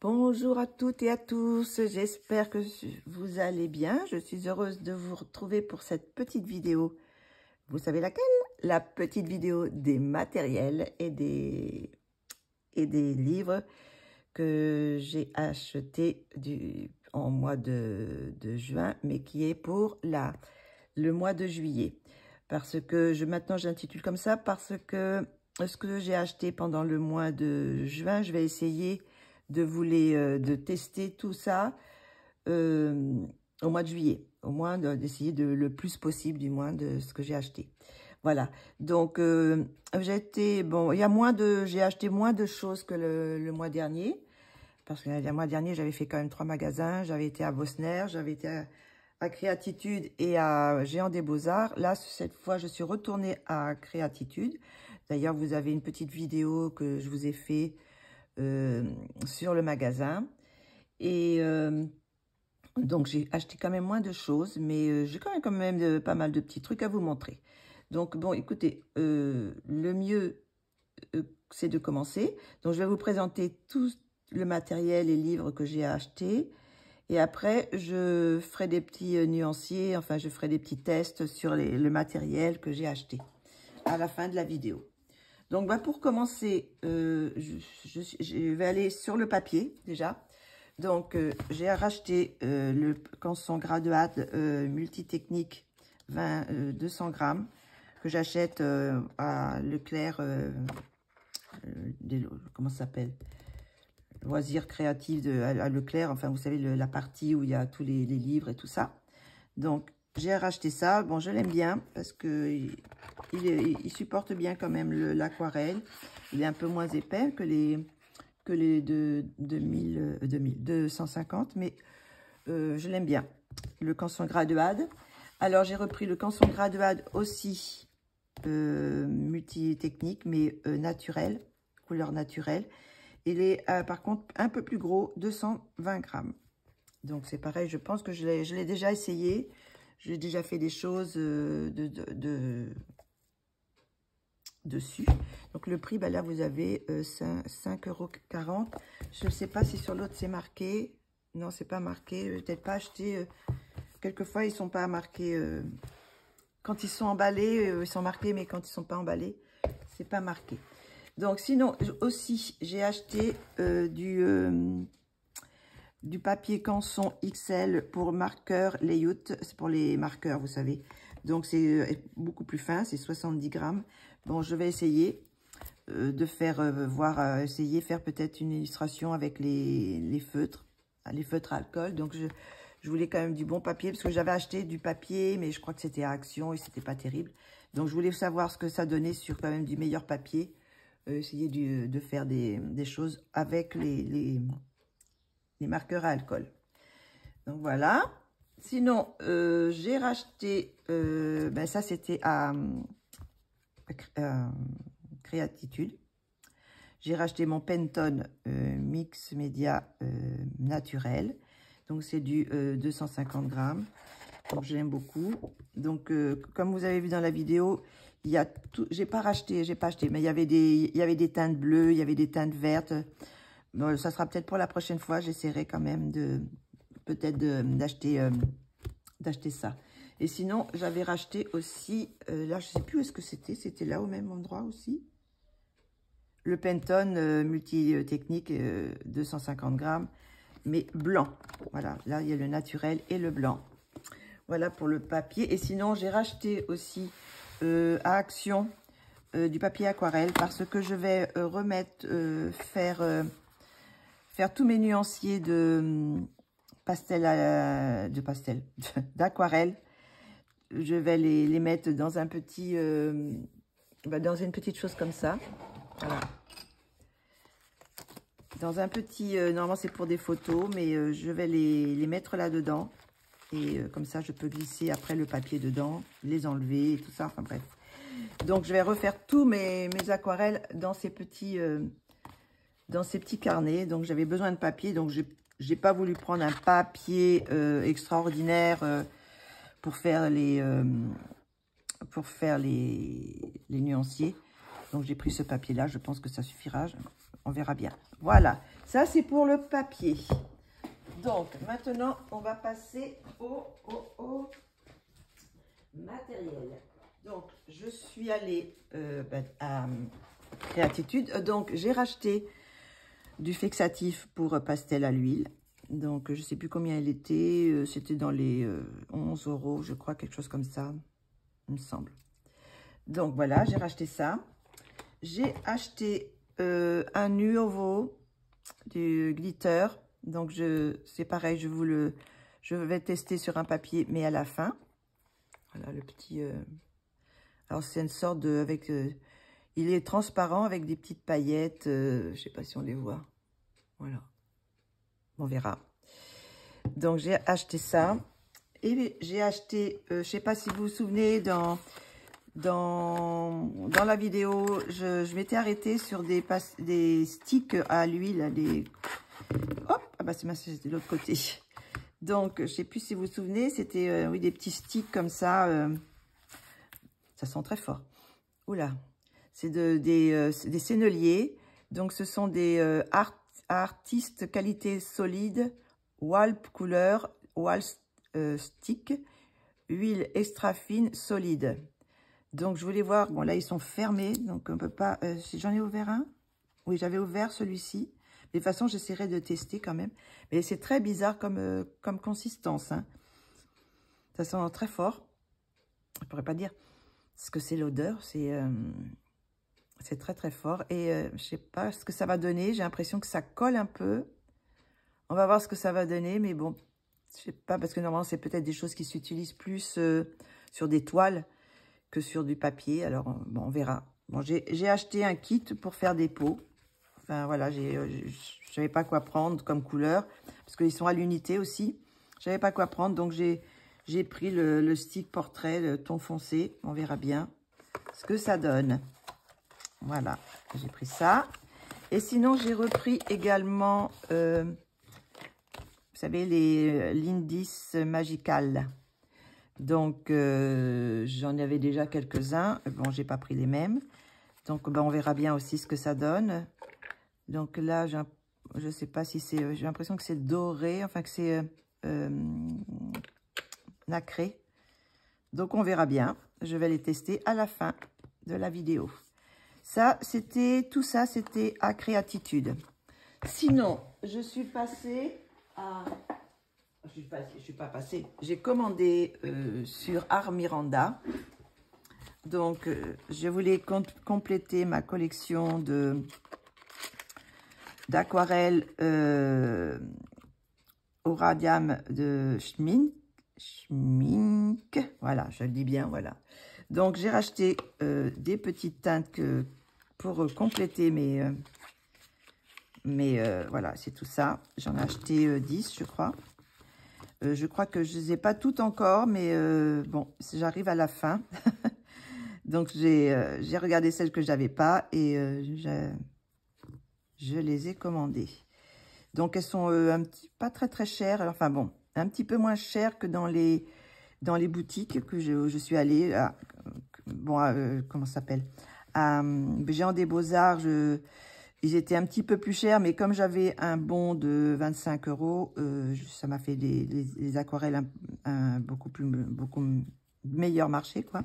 Bonjour à toutes et à tous, j'espère que vous allez bien. Je suis heureuse de vous retrouver pour cette petite vidéo. Vous savez laquelle? La petite vidéo des matériels et des livres que j'ai achetés en mois de juin, mais qui est pour le mois de juillet. Parce que maintenant j'intitule comme ça, parce que ce que j'ai acheté pendant le mois de juin, je vais essayer de tester tout ça au mois de juillet, au moins d'essayer le plus possible du moins de ce que j'ai acheté. Voilà, donc j'ai acheté moins de choses que le mois dernier, parce que le mois dernier j'avais fait quand même 3 magasins, j'avais été à Bosner, j'avais été à Créatitude et à Géant des Beaux-Arts. Là, cette fois, je suis retournée à Créatitude. D'ailleurs, vous avez une petite vidéo que je vous ai fait sur le magasin. Et donc, j'ai acheté quand même moins de choses, mais j'ai quand même pas mal de petits trucs à vous montrer. Donc, bon, écoutez, le mieux, c'est de commencer. Donc, je vais vous présenter tout le matériel et livres que j'ai acheté. Et après, je ferai des petits nuanciers, enfin, je ferai des petits tests sur le matériel que j'ai acheté à la fin de la vidéo. Donc, pour commencer, je vais aller sur le papier, déjà. Donc, j'ai racheté le canson graduate multitechnique 200 grammes que j'achète à Leclerc, comment ça s'appelle? Loisirs créatifs à Leclerc, enfin vous savez la partie où il y a tous les livres et tout ça. Donc j'ai racheté ça, bon je l'aime bien parce que il supporte bien quand même l'aquarelle. Il est un peu moins épais que les de 250, mais je l'aime bien. Le canson graduade. Alors j'ai repris le canson graduade aussi multitechnique, mais naturel, couleur naturelle. Il est par contre un peu plus gros, 220 grammes. Donc c'est pareil, je pense que je l'ai déjà essayé. J'ai déjà fait des choses dessus. Donc le prix, là vous avez 5,40 €. Je ne sais pas si sur l'autre c'est marqué. Non, c'est pas marqué. Je n'ai peut-être pas acheté. Quelquefois ils ne sont pas marqués. Quand ils sont emballés, ils sont marqués, mais quand ils ne sont pas emballés, c'est pas marqué. Donc, sinon, aussi, j'ai acheté du papier canson XL pour marqueur layout. C'est pour les marqueurs, vous savez. Donc, c'est beaucoup plus fin, c'est 70 grammes. Bon, je vais essayer de faire, essayer de faire peut-être une illustration avec les feutres à alcool. Donc, je voulais quand même du bon papier, parce que j'avais acheté du papier, mais je crois que c'était à Action et c'était pas terrible. Donc, je voulais savoir ce que ça donnait sur quand même du meilleur papier. Essayer de faire des choses avec les marqueurs à alcool. Donc voilà. Sinon, j'ai racheté, ça c'était à Créatitude. J'ai racheté mon Pantone Mix Média naturel. Donc c'est du 250 grammes. Donc je l'aime beaucoup. Donc comme vous avez vu dans la vidéo, il y a tout. J'ai pas acheté, mais il y avait des teintes bleues, il y avait des teintes vertes. Bon, ça sera peut-être pour la prochaine fois. J'essaierai quand même d'acheter ça. Et sinon, j'avais racheté aussi, là je sais plus où est-ce que c'était. C'était là au même endroit aussi. Le Pantone multi-technique 250 grammes, mais blanc. Voilà, là il y a le naturel et le blanc. Voilà pour le papier. Et sinon, j'ai racheté aussi à Action du papier aquarelle, parce que je vais remettre, faire tous mes nuanciers d'aquarelle. Je vais les mettre dans un petit, dans une petite chose comme ça. Voilà. Dans un petit, normalement c'est pour des photos, mais je vais les mettre là-dedans. Et comme ça, je peux glisser après le papier dedans, les enlever et tout ça. Enfin bref. Donc, je vais refaire tous mes aquarelles dans ces petits carnets. Donc, j'avais besoin de papier. Donc, j'ai pas voulu prendre un papier extraordinaire pour faire les nuanciers. Donc, j'ai pris ce papier-là. Je pense que ça suffira. on verra bien. Voilà, ça c'est pour le papier. Donc, maintenant, on va passer au matériel. Donc, je suis allée à Créatitude. Donc, j'ai racheté du fixatif pour pastel à l'huile. Donc, je ne sais plus combien il était. C'était dans les 11 €, je crois, quelque chose comme ça, il me semble. Donc, voilà, j'ai racheté ça. J'ai acheté un Nuovo du glitter. Donc, c'est pareil, je vais tester sur un papier, mais à la fin. Voilà, le petit... Alors, c'est une sorte de... il est transparent avec des petites paillettes. Je ne sais pas si on les voit. Voilà. On verra. Donc, j'ai acheté ça. Et j'ai acheté... je ne sais pas si vous vous souvenez, dans la vidéo, je m'étais arrêtée sur des sticks à l'huile. Hop, ah bah c'est de l'autre côté. Donc, je ne sais plus si vous vous souvenez, c'était oui, des petits sticks comme ça. Ça sent très fort. Oula, c'est des senneliers. Donc, ce sont des artistes qualité solide, Walp couleur, Walp stick, huile extra fine solide. Donc, je voulais voir. Bon, là, ils sont fermés. Donc, on peut pas... J'en ai ouvert un. Oui, j'avais ouvert celui-ci. De toute façon, j'essaierai de tester quand même. Mais c'est très bizarre comme consistance. Hein. Ça sent très fort. Je ne pourrais pas dire ce que c'est l'odeur. C'est très, très fort. Et je ne sais pas ce que ça va donner. J'ai l'impression que ça colle un peu. On va voir ce que ça va donner. Mais bon, je ne sais pas. Parce que normalement, c'est peut-être des choses qui s'utilisent plus sur des toiles que sur du papier. Alors, bon, on verra. Bon, j'ai acheté un kit pour faire des pots. Enfin, voilà, je ne savais pas quoi prendre comme couleur. Parce qu'ils sont à l'unité aussi. Je ne savais pas quoi prendre. Donc, j'ai pris le stick portrait, le ton foncé. On verra bien ce que ça donne. Voilà, j'ai pris ça. Et sinon, j'ai repris également, vous savez, l'Indice Magical. Donc, j'en avais déjà quelques-uns. Bon, j'ai pas pris les mêmes. Donc, ben, on verra bien aussi ce que ça donne. Donc là, je ne sais pas si c'est... J'ai l'impression que c'est doré, enfin que c'est nacré. Donc, on verra bien. Je vais les tester à la fin de la vidéo. Tout ça, c'était à Créatitude. Sinon, je suis passée à... Je suis pas passée. J'ai commandé sur Art Miranda. Donc, je voulais compléter ma collection d'aquarelles au radium de Schmink. Voilà, je le dis bien, voilà. Donc, j'ai racheté des petites teintes pour compléter voilà, c'est tout ça. J'en ai acheté 10, je crois. Je crois que je ne les ai pas toutes encore, mais bon, j'arrive à la fin. Donc, j'ai regardé celles que je n'avais pas et je les ai commandées. Donc, elles sont pas très, très chères. Alors, enfin, bon, un petit peu moins chères que dans les boutiques que je suis allée. Comment ça s'appelle? À Géant des Beaux-Arts, ils étaient un petit peu plus chers, mais comme j'avais un bon de 25 €, ça m'a fait les aquarelles beaucoup meilleur marché, quoi.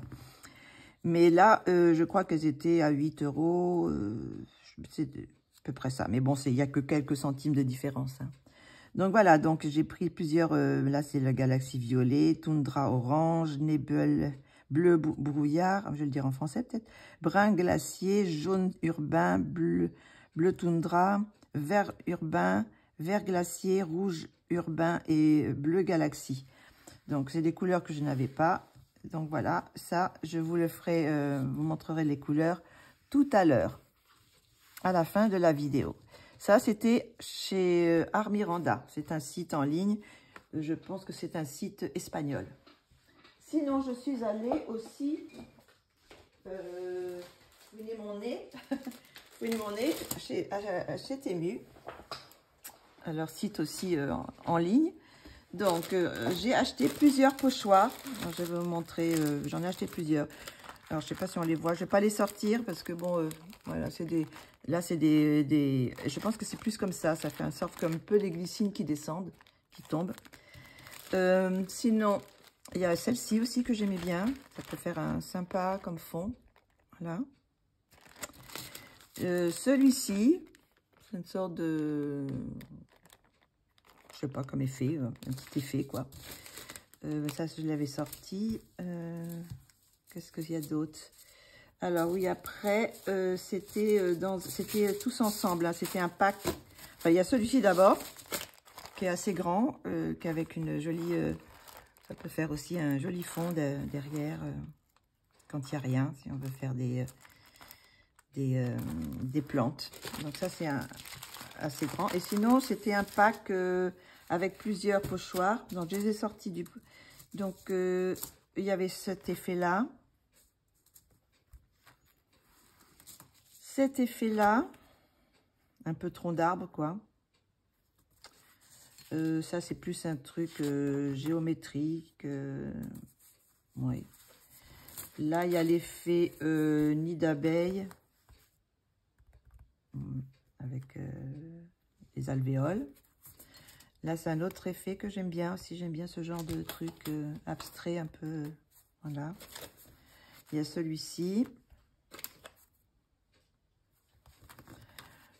Mais là, je crois qu'elles étaient à 8 €. C'est à peu près ça. Mais bon, il n'y a que quelques centimes de différence. Hein. Donc voilà, donc j'ai pris plusieurs. Là, c'est la Galaxie Violet, Toundra Orange, Nebel Bleu Brouillard, je vais le dire en français peut-être, Brun Glacier, Jaune Urbain, Bleu Toundra, Vert Urbain, Vert Glacier, Rouge Urbain et Bleu Galaxie. Donc, c'est des couleurs que je n'avais pas. Donc, voilà, ça, je vous le ferai, vous montrerai les couleurs tout à l'heure, à la fin de la vidéo. Ça, c'était chez Art Miranda. C'est un site en ligne. Je pense que c'est un site espagnol. Sinon, je suis allée aussi fouiner mon nez, chez Temu. Alors, site aussi en ligne. Donc, j'ai acheté plusieurs pochoirs. Alors, je vais vous montrer, j'en ai acheté plusieurs. Alors, je sais pas si on les voit. Je vais pas les sortir parce que, bon, voilà, c'est des... Là, c'est des... Je pense que c'est plus comme ça. Ça fait un sorte comme un peu des glycines qui descendent, qui tombent. Sinon, il y a celle-ci aussi que j'aimais bien. Ça peut faire un sympa comme fond. Voilà. Celui-ci, c'est une sorte de... Je sais pas, comme effet. Un petit effet, quoi. Ça, je l'avais sorti. Qu'est-ce qu'il y a d'autre? Alors oui, après, c'était tous ensemble. Hein, c'était un pack. Enfin, il y a celui-ci d'abord, qui est assez grand, qui est avec une jolie... ça peut faire aussi un joli fond derrière, quand il n'y a rien, si on veut faire des plantes. Donc ça, c'est assez grand. Et sinon, c'était un pack avec plusieurs pochoirs. Donc, je les ai sortis du... Donc, il y avait cet effet-là. Cet effet-là, un peu tronc d'arbre, quoi. Ça, c'est plus un truc géométrique. Oui. Là, il y a l'effet nid d'abeille avec les alvéoles. Là, c'est un autre effet que j'aime bien aussi. J'aime bien ce genre de truc abstrait un peu. Voilà. Il y a celui-ci.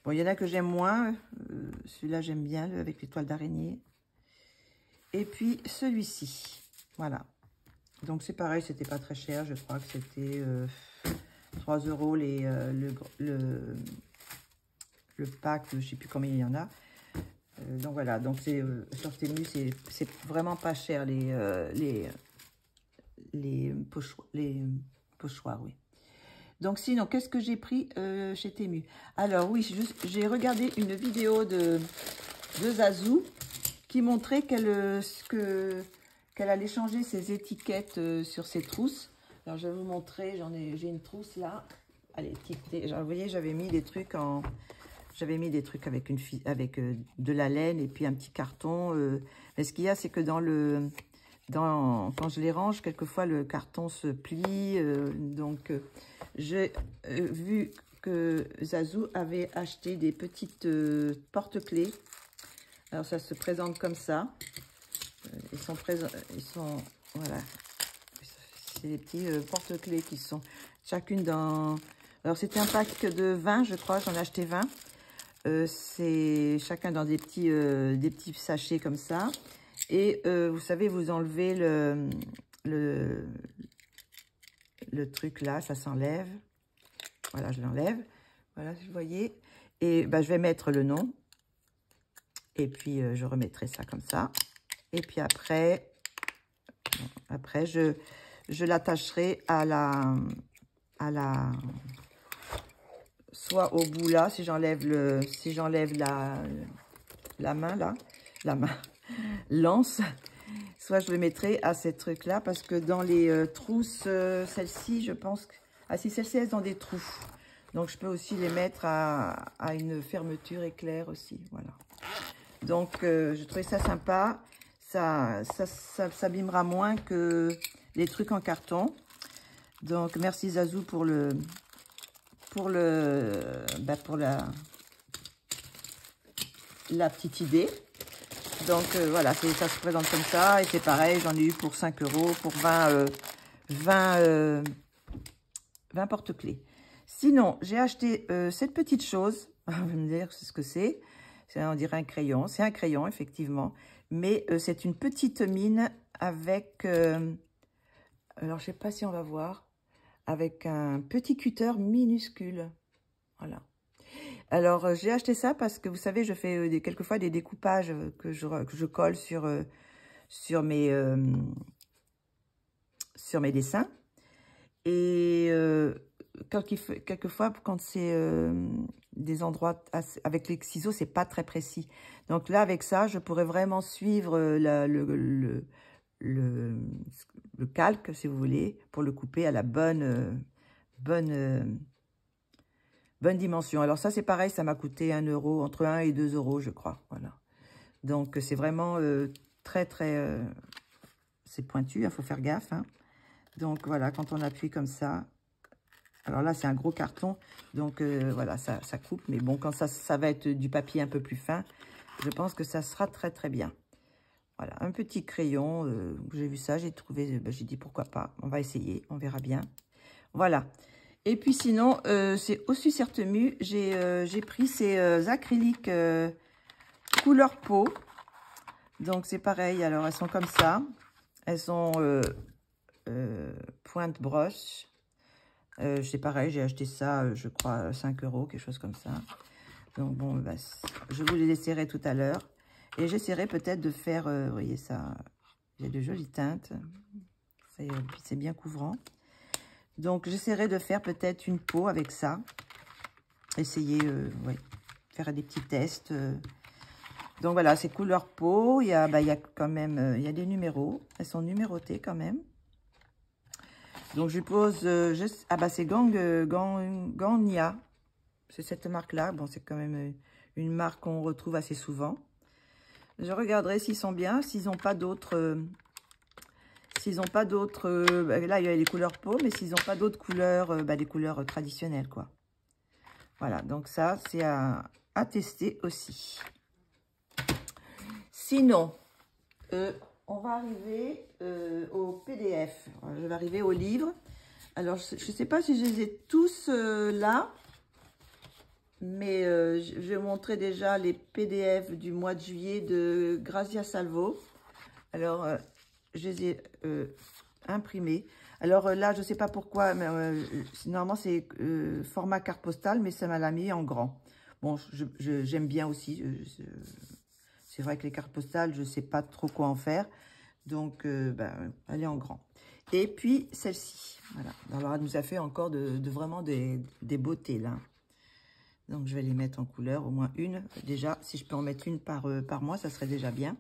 Bon, il y en a que j'aime moins. Celui-là, j'aime bien, avec les toiles d'araignée. Et puis, celui-ci. Voilà. Donc, c'est pareil, c'était pas très cher. Je crois que c'était 3 € le pack. Je sais plus combien il y en a. Donc, voilà. Donc, sur Temu, c'est vraiment pas cher, les pochoirs, oui. Donc, sinon, qu'est-ce que j'ai pris chez Temu? Alors, oui, j'ai regardé une vidéo de Zazou qui montrait qu'elle allait changer ses étiquettes sur ses trousses. Alors, je vais vous montrer, j'ai une trousse là. Elle est étiquetée. Vous voyez, j'avais mis des trucs avec de la laine et puis un petit carton. Mais ce qu'il y a, c'est que quand je les range, quelquefois, le carton se plie. Donc, j'ai vu que Zazou avait acheté des petites porte-clés. Alors, ça se présente comme ça. Voilà. C'est des petits porte-clés qui sont chacune dans... Alors, c'était un pack de 20, je crois. J'en ai acheté 20. C'est chacun dans des petits sachets comme ça. Et vous savez, vous enlevez le truc là, ça s'enlève. Voilà, je l'enlève. Voilà, vous voyez. Et je vais mettre le nom. Et puis, je remettrai ça comme ça. Et puis après je l'attacherai soit au bout là, si j'enlève la main là, l'anse, soit je le mettrai à ces trucs là, parce que dans les trousses, celle-ci, je pense que... Ah si, celle-ci, elles ont des trous. Donc, je peux aussi les mettre à une fermeture éclair aussi, voilà. Donc, je trouvais ça sympa. Ça s'abîmera moins que les trucs en carton. Donc, merci Zazou pour la petite idée. Donc, voilà, ça se présente comme ça. Et c'est pareil, j'en ai eu pour 5 €, pour 20 porte-clés. Sinon, j'ai acheté cette petite chose. Vous allez me dire ce que c'est. On dirait un crayon. C'est un crayon, effectivement. Mais c'est une petite mine avec... alors, je ne sais pas si on va voir. Avec un petit cutter minuscule. Voilà. Alors, j'ai acheté ça parce que, vous savez, je fais quelquefois des découpages que je colle sur mes dessins. Et quelquefois, quand c'est des endroits avec les ciseaux, c'est pas très précis. Donc là, avec ça, je pourrais vraiment suivre le calque, si vous voulez, pour le couper à la bonne dimension. Alors ça, c'est pareil, ça m'a coûté 1 €, entre 1 et 2 €, je crois. Voilà. Donc, c'est vraiment très, c'est pointu, il faut faire gaffe. Hein. Donc, voilà, quand on appuie comme ça, Alors là, c'est un gros carton, donc voilà, ça coupe. Mais bon, quand ça va être du papier un peu plus fin, je pense que ça sera très, très bien. Voilà, un petit crayon, j'ai vu ça, j'ai trouvé, j'ai dit pourquoi pas. On va essayer, on verra bien. Voilà. Et puis sinon, c'est aussi Certemu, j'ai pris ces acryliques couleur peau. Donc c'est pareil, alors elles sont comme ça. Elles sont pointe broche. C'est pareil, j'ai acheté ça, je crois, 5 €, quelque chose comme ça. Donc bon, bah, je vous les laisserai tout à l'heure. Et j'essaierai peut-être de faire, vous voyez ça, j'ai de jolies teintes. C'est bien couvrant. Donc j'essaierai de faire peut-être une peau avec ça. Essayer, ouais, faire des petits tests. Donc voilà, c'est couleur peau. Il y a quand même, il y a des numéros. Elles sont numérotées quand même. Donc je pose, ah bah c'est Gagnia. C'est cette marque-là. Bon, c'est quand même une marque qu'on retrouve assez souvent. Je regarderai s'ils sont bien, s'ils n'ont pas d'autres... là, il y a les couleurs peau, mais s'ils n'ont pas d'autres couleurs, des couleurs traditionnelles, quoi. Voilà, donc ça, c'est à tester aussi. Sinon, on va arriver au PDF. Je vais arriver au livre. Alors, je ne sais pas si je les ai tous là, mais je vais vous montrer déjà les PDF du mois de juillet de Grazia Salvo. Alors, je les ai imprimés. Alors là, je ne sais pas pourquoi, mais normalement c'est format carte postale, mais ça m'a l'a mis en grand. Bon, j'aime bien aussi. C'est vrai que les cartes postales, je ne sais pas trop quoi en faire. Donc, elle est en grand. Et puis, celle-ci. Voilà. Alors, elle nous a fait encore vraiment des beautés, là. Donc, je vais les mettre en couleur, au moins une. Déjà, si je peux en mettre une par mois, ça serait déjà bien.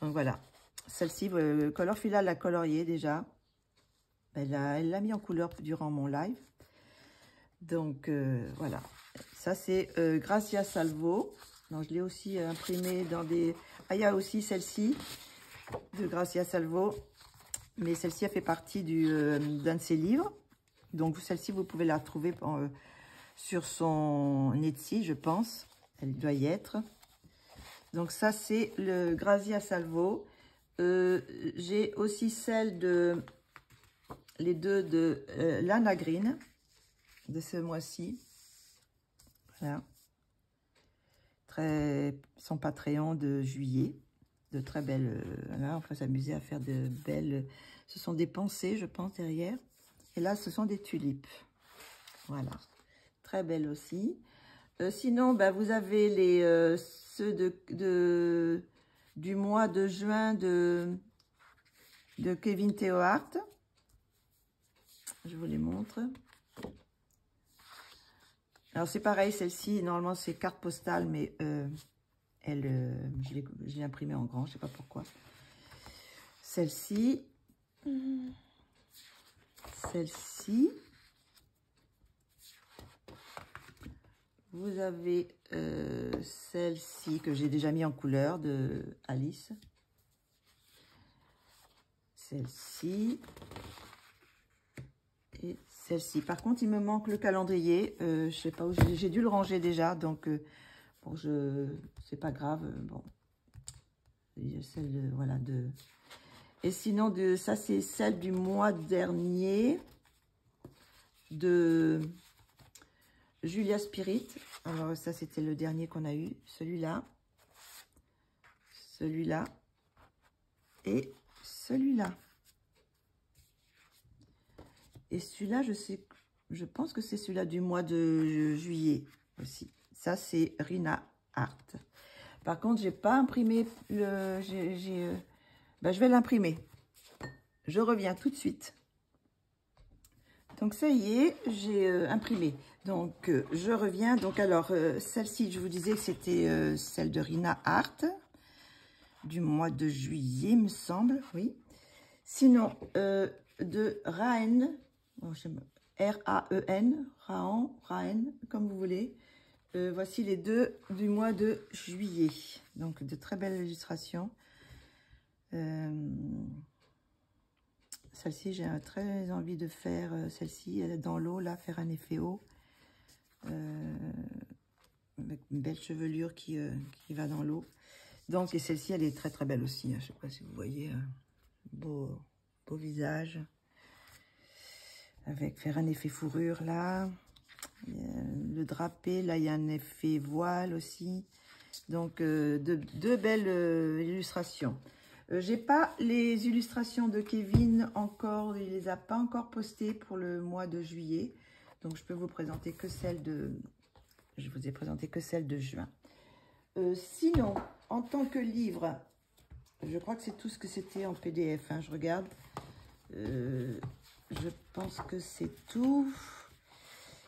Donc, voilà. Celle-ci, Colorfila l'a coloriée déjà. Elle l'a mis en couleur durant mon live. Donc, voilà. Ça, c'est Grazia Salvo. Non, je l'ai aussi imprimé dans des... Ah, il y a aussi celle-ci de Grazia Salvo. Mais celle-ci, elle fait partie d'un de ses livres. Donc, celle-ci, vous pouvez la retrouver sur son Etsy, je pense. Elle doit y être. Donc, ça, c'est le Grazia Salvo. J'ai aussi celle de... Les deux de Lana Green de ce mois-ci. Voilà. Son Patreon de juillet. De très belles... là, on va s'amuser à faire de belles... Ce sont des pensées, je pense, derrière. Et là, ce sont des tulipes. Voilà. Très belles aussi. Sinon, vous avez ceux du mois de juin de Kevin Theohart. Je vous les montre. Alors, c'est pareil, celle-ci, normalement, c'est carte postale, mais je l'ai imprimée en grand, je ne sais pas pourquoi. Celle-ci. Celle-ci. Vous avez celle-ci que j'ai déjà mis en couleur de Alice. Celle-ci. Et celle-ci. Par contre, il me manque le calendrier. Je sais pas où j'ai dû le ranger déjà. Donc, bon, c'est pas grave. Bon. Celle voilà, Et sinon, ça, c'est celle du mois dernier de Julia Spirit. Alors, ça, c'était le dernier qu'on a eu. Celui-là. Celui-là. Et celui-là. Et celui-là, je pense que c'est celui-là du mois de juillet aussi. Ça, c'est Rina Art. Par contre, j'ai pas imprimé je vais l'imprimer. Je reviens tout de suite. Donc, ça y est, j'ai imprimé. Donc, je reviens. Donc, alors, celle-ci, je vous disais que c'était celle de Rina Art du mois de juillet, me semble. Oui. Sinon, de Raen. R-A-E-N, Raen, comme vous voulez. Voici les deux du mois de juillet. Donc, de très belles illustrations. Celle-ci, j'ai très envie de faire celle-ci dans l'eau, là, faire un effet eau. Avec une belle chevelure qui va dans l'eau. Donc, et celle-ci, elle est très très belle aussi. Hein. Je ne sais pas si vous voyez, beau visage. Avec faire un effet fourrure là. Le drapé, là, il y a un effet voile aussi. Donc, deux belles illustrations. J'ai pas les illustrations de Kevin encore, il les a pas encore postées pour le mois de juillet. Donc, je peux vous présenter que celles de... Je vous ai présenté que celles de juin. Sinon, en tant que livre, je crois que c'est tout ce que c'était en PDF. Hein, je regarde. Je pense que c'est tout.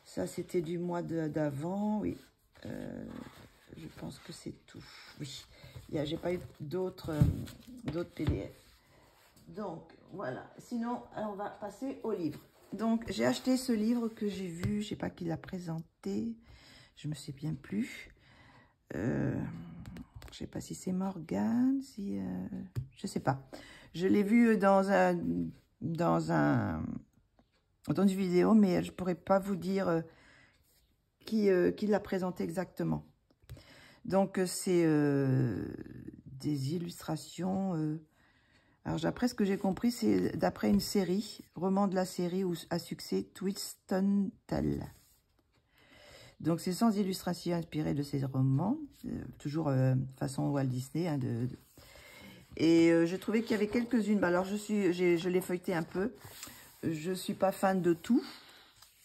Ça, c'était du mois d'avant, oui. Je pense que c'est tout. Oui, j'ai pas eu d'autres PDF. Donc, voilà. Sinon, on va passer au livre. Donc, j'ai acheté ce livre que j'ai vu. Je sais pas qui l'a présenté. Je me souviens plus. Je sais pas si c'est Morgane, si... je sais pas. Je l'ai vu dans une vidéo, mais je pourrais pas vous dire qui l'a présenté exactement. Donc, c'est des illustrations. Alors, d'après ce que j'ai compris, c'est d'après une série, roman de la série à succès, Twisted Tale. Donc, c'est sans illustration inspirée de ces romans, toujours façon Walt Disney. Hein, Et j'ai trouvé qu'il y avait quelques-unes. Bah, alors, je l'ai feuilleté un peu. Je ne suis pas fan de tout.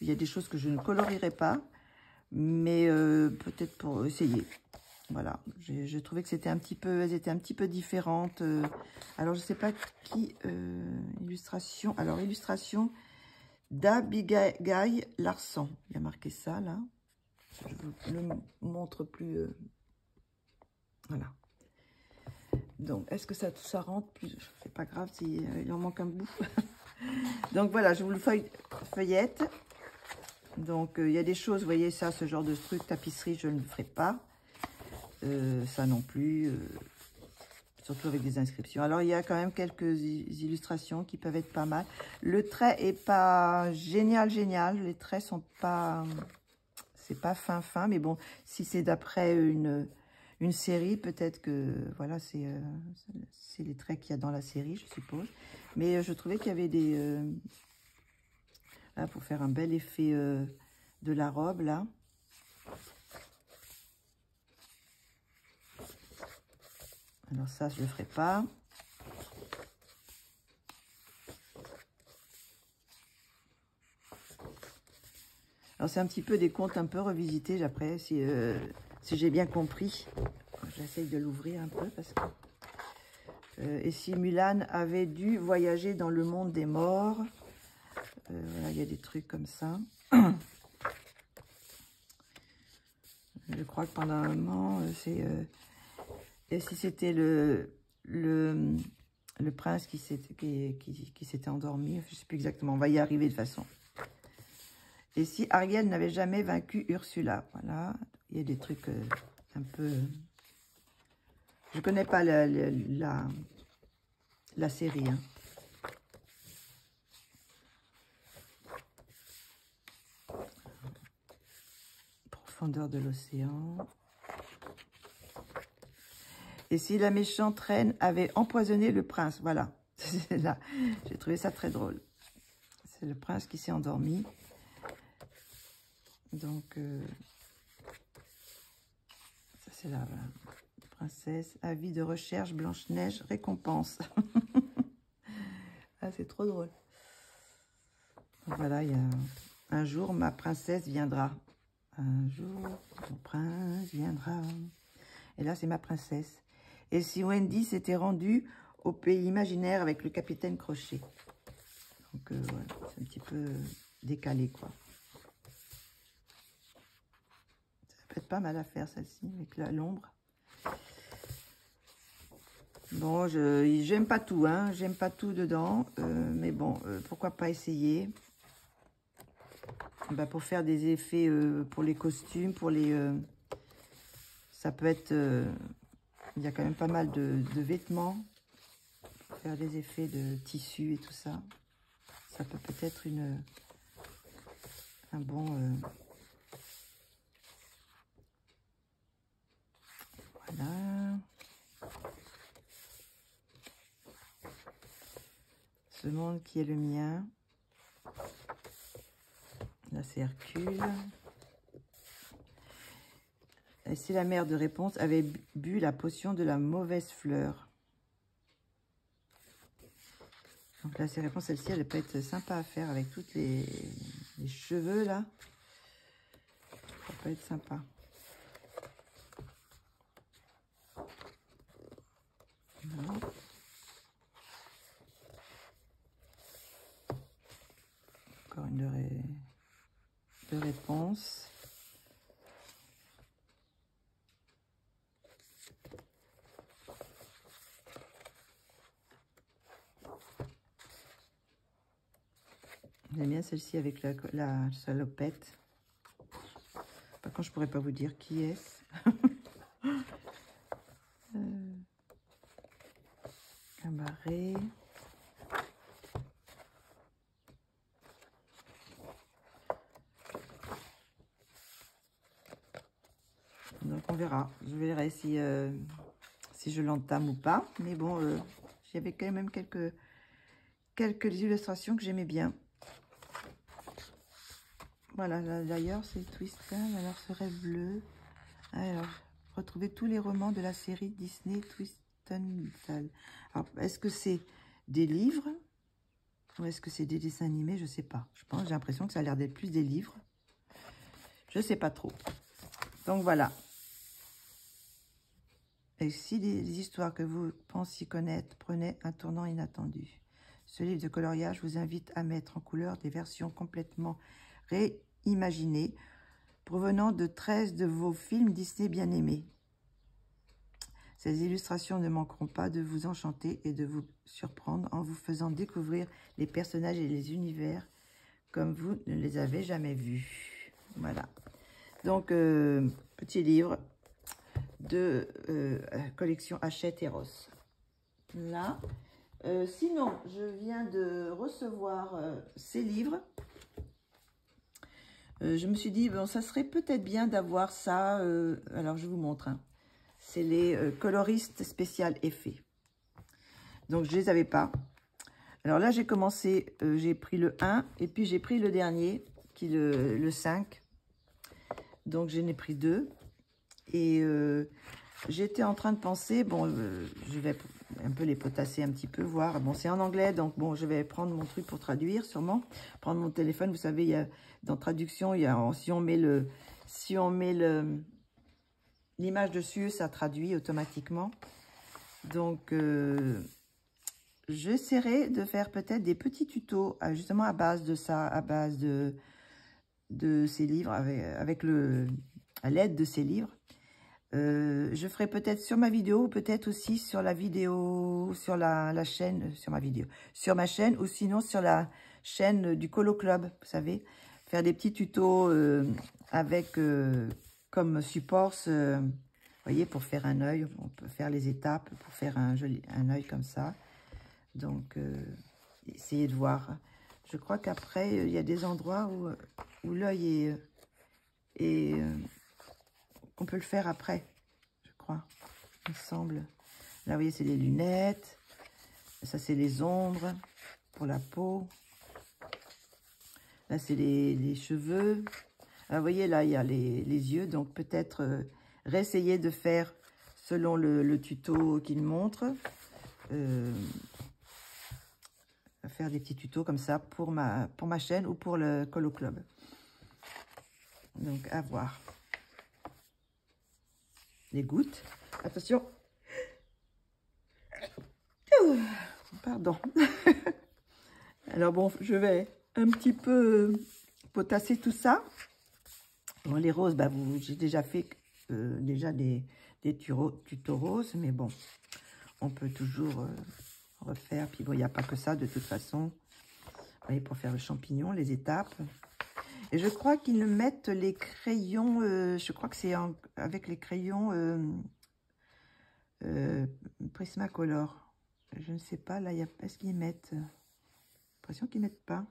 Il y a des choses que je ne colorierai pas, mais peut-être pour essayer. Voilà, j'ai trouvé que elles étaient un petit peu différentes. Alors, je ne sais pas qui... illustration. Alors, illustration d'Abigail Larson. Il y a marqué ça, là. Je vous le montre plus. Voilà. Donc, est-ce que ça rentre plus? C'est pas grave s'il en manque un bout. Donc, voilà, je vous le feuillette. Donc, il y a des choses, vous voyez ça, ce genre de truc, tapisserie, je ne le ferai pas. Ça non plus. Surtout avec des inscriptions. Alors, il y a quand même quelques illustrations qui peuvent être pas mal. Le trait est pas génial. Les traits sont pas... C'est pas fin, mais bon, si c'est d'après une série, peut-être que, voilà, c'est les traits qu'il y a dans la série, je suppose. Mais je trouvais qu'il y avait des... là, pour faire un bel effet de la robe, là. Alors ça, je ne le ferai pas. Alors, c'est un petit peu des contes un peu revisités, après, si j'ai bien compris. J'essaye de l'ouvrir un peu, parce que... et si Mulan avait dû voyager dans le monde des morts. Voilà, il y a des trucs comme ça. Je crois que pendant un moment, c'est... et si c'était le prince qui s'était endormi, je ne sais plus exactement, on va y arriver de toute façon. Et si Ariel n'avait jamais vaincu Ursula, voilà, il y a des trucs un peu... Je connais pas la série. Hein. Profondeur de l'océan. Et si la méchante reine avait empoisonné le prince, voilà. Là, j'ai trouvé ça très drôle. C'est le prince qui s'est endormi. Donc, ça c'est la princesse. Avis de recherche, Blanche-Neige, récompense. Ah, c'est trop drôle. Donc, voilà, il y a un jour, ma princesse viendra. Un jour, mon prince viendra. Et là, c'est ma princesse. Et si Wendy s'était rendue au pays imaginaire avec le capitaine Crochet. Donc, voilà, c'est un petit peu décalé, quoi. Ça peut être pas mal à faire, celle-ci, avec l'ombre. Bon, j'aime pas tout, hein. J'aime pas tout dedans. Mais bon, pourquoi pas essayer. Bah, pour faire des effets pour les costumes, pour les... ça peut être... il y a quand même pas mal de vêtements. Pour faire des effets de tissu et tout ça. ça peut être un bon... voilà. Ce monde qui est le mien. Là, c'est Hercule. Et si la mère de réponse avait bu la potion de la mauvaise fleur. Donc là, c'est réponse, celle-ci, elle peut être sympa à faire avec toutes les cheveux, là. Ça peut être sympa. Voilà. Encore une de réponse. J'aime bien celle-ci avec la salopette. Par contre, je pourrais pas vous dire qui est-ce. Cabaret. Donc on verra. Je verrai si je l'entame ou pas. Mais bon, j'avais quand même quelques illustrations que j'aimais bien. Voilà, d'ailleurs, c'est Twisted. Alors, ce rêve bleu. Alors, retrouvez tous les romans de la série Disney Twisted. Alors, est-ce que c'est des livres ou est-ce que c'est des dessins animés? Je sais pas. Je pense, j'ai l'impression que ça a l'air d'être plus des livres. Je sais pas trop. Donc, voilà. Et si des histoires que vous pensiez connaître prenaient un tournant inattendu. Ce livre de coloriage vous invite à mettre en couleur des versions complètement réimaginées provenant de 13 de vos films Disney bien-aimés. Ces illustrations ne manqueront pas de vous enchanter et de vous surprendre en vous faisant découvrir les personnages et les univers comme vous ne les avez jamais vus. Voilà. Donc, petit livre de collection Hachette et Ross. Là. Sinon, je viens de recevoir ces livres. Je me suis dit, bon, ça serait peut-être bien d'avoir ça. Alors, je vous montre. Hein. C'est les coloristes spécial effets. Donc, je ne les avais pas. Alors là, j'ai commencé, j'ai pris le 1 et puis j'ai pris le dernier, qui est le 5. Donc, j'en ai pris 2. Et j'étais en train de penser, bon, je vais un peu les potasser un petit peu, voir. Bon, c'est en anglais, donc bon, je vais prendre mon truc pour traduire, sûrement. Prendre mon téléphone, vous savez, il y a, dans traduction, il y a, si on met l'image dessus, ça traduit automatiquement. Donc, j'essaierai de faire peut-être des petits tutos, justement à base de ça, à base de ces livres, à l'aide de ces livres. Je ferai peut-être sur ma vidéo, ou peut-être aussi sur la vidéo, sur la chaîne, sur ma chaîne, ou sinon sur la chaîne du Colo Club, vous savez, faire des petits tutos avec comme support, vous voyez, pour faire un œil, on peut faire les étapes pour faire un œil comme ça. Donc, essayez de voir. Je crois qu'après, il y a des endroits où l'œil est on peut le faire après, je crois, il me semble. Là, vous voyez, c'est les lunettes. Ça, c'est les ombres pour la peau. Là, c'est les cheveux. Alors, vous voyez, là, il y a les yeux. Donc, peut-être réessayer de faire selon le tuto qu'il montre. Faire des petits tutos comme ça pour ma chaîne ou pour le Colo Club. Donc, à voir. Les gouttes. Attention. Pardon. Alors bon, je vais un petit peu potasser tout ça. Bon, les roses, bah, j'ai déjà fait des tutos roses, mais bon, on peut toujours refaire. Puis bon, il n'y a pas que ça de toute façon. Vous voyez, pour faire le champignon, les étapes. Et je crois qu'ils mettent les crayons, je crois que c'est avec les crayons Prismacolor. Je ne sais pas, là, est-ce qu'ils mettent l'impression qu'ils mettent pas.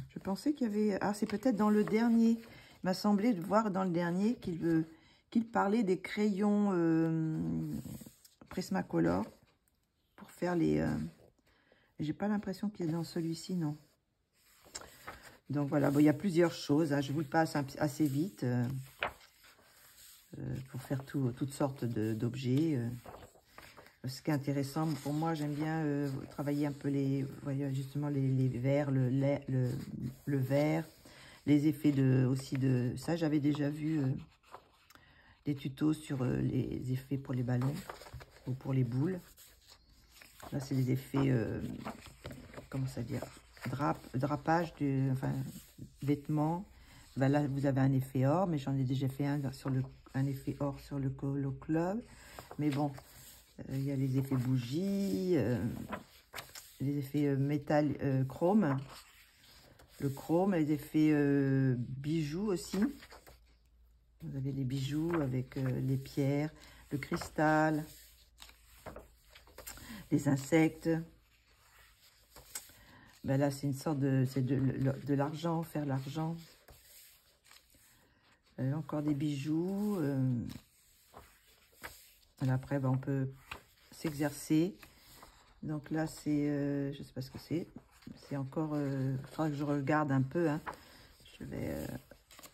Je pensais qu'il y avait... Ah, c'est peut-être dans le dernier. Il m'a semblé de voir dans le dernier qu'il parlait des crayons Prismacolor pour faire les... J'ai pas l'impression qu'il y a dans celui-ci, non. Donc voilà, bon, il y a plusieurs choses. Hein, je vous le passe assez vite pour faire toutes sortes d'objets. Ce qui est intéressant pour moi, j'aime bien travailler un peu vous voyez, justement les verres, le vert, les effets aussi de ça. J'avais déjà vu des tutos sur les effets pour les ballons ou pour les boules. Là, c'est des effets, comment ça dire, drapage, enfin, vêtements. Ben là, vous avez un effet or, mais j'en ai déjà fait un effet or sur le Colo Club. Mais bon, il y a les effets bougies, les effets métal, chrome, le chrome, les effets bijoux aussi. Vous avez les bijoux avec les pierres, le cristal, les insectes. Ben là, c'est une sorte de l'argent, faire l'argent. Encore des bijoux. Après, ben, on peut s'exercer. Donc là, c'est, je sais pas ce que c'est. C'est encore, il faudra que je regarde un peu. Hein. Je vais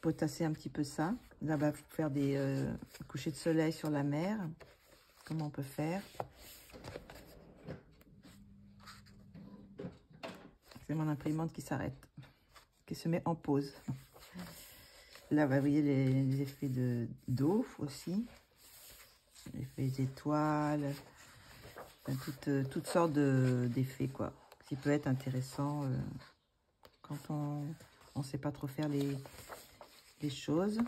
potasser un petit peu ça. Là, bah, faire des couchers de soleil sur la mer. Comment on peut faire? C'est mon imprimante qui s'arrête, qui se met en pause. Là, bah, vous voyez les effets d'eau aussi. Les étoiles. Enfin, toutes sortes d'effets, quoi. Qui peut être intéressant quand on ne sait pas trop faire les choses.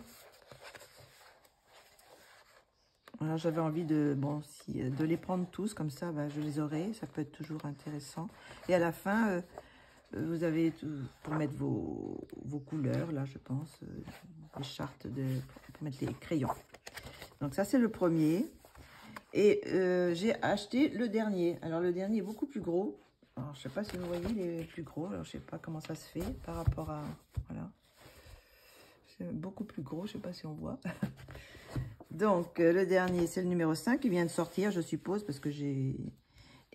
Alors, j'avais envie de les prendre tous, comme ça, bah, je les aurai. Ça peut être toujours intéressant. Et à la fin, vous avez tout pour mettre vos couleurs, là, je pense. Les chartes pour mettre les crayons. Donc, ça, c'est le premier. Et j'ai acheté le dernier. Alors, le dernier est beaucoup plus gros. Alors, je ne sais pas si vous voyez, il est plus gros. Alors, je ne sais pas comment ça se fait par rapport à... Voilà. C'est beaucoup plus gros. Je ne sais pas si on voit. Donc, le dernier, c'est le numéro 5 qui vient de sortir, je suppose, parce que j'ai...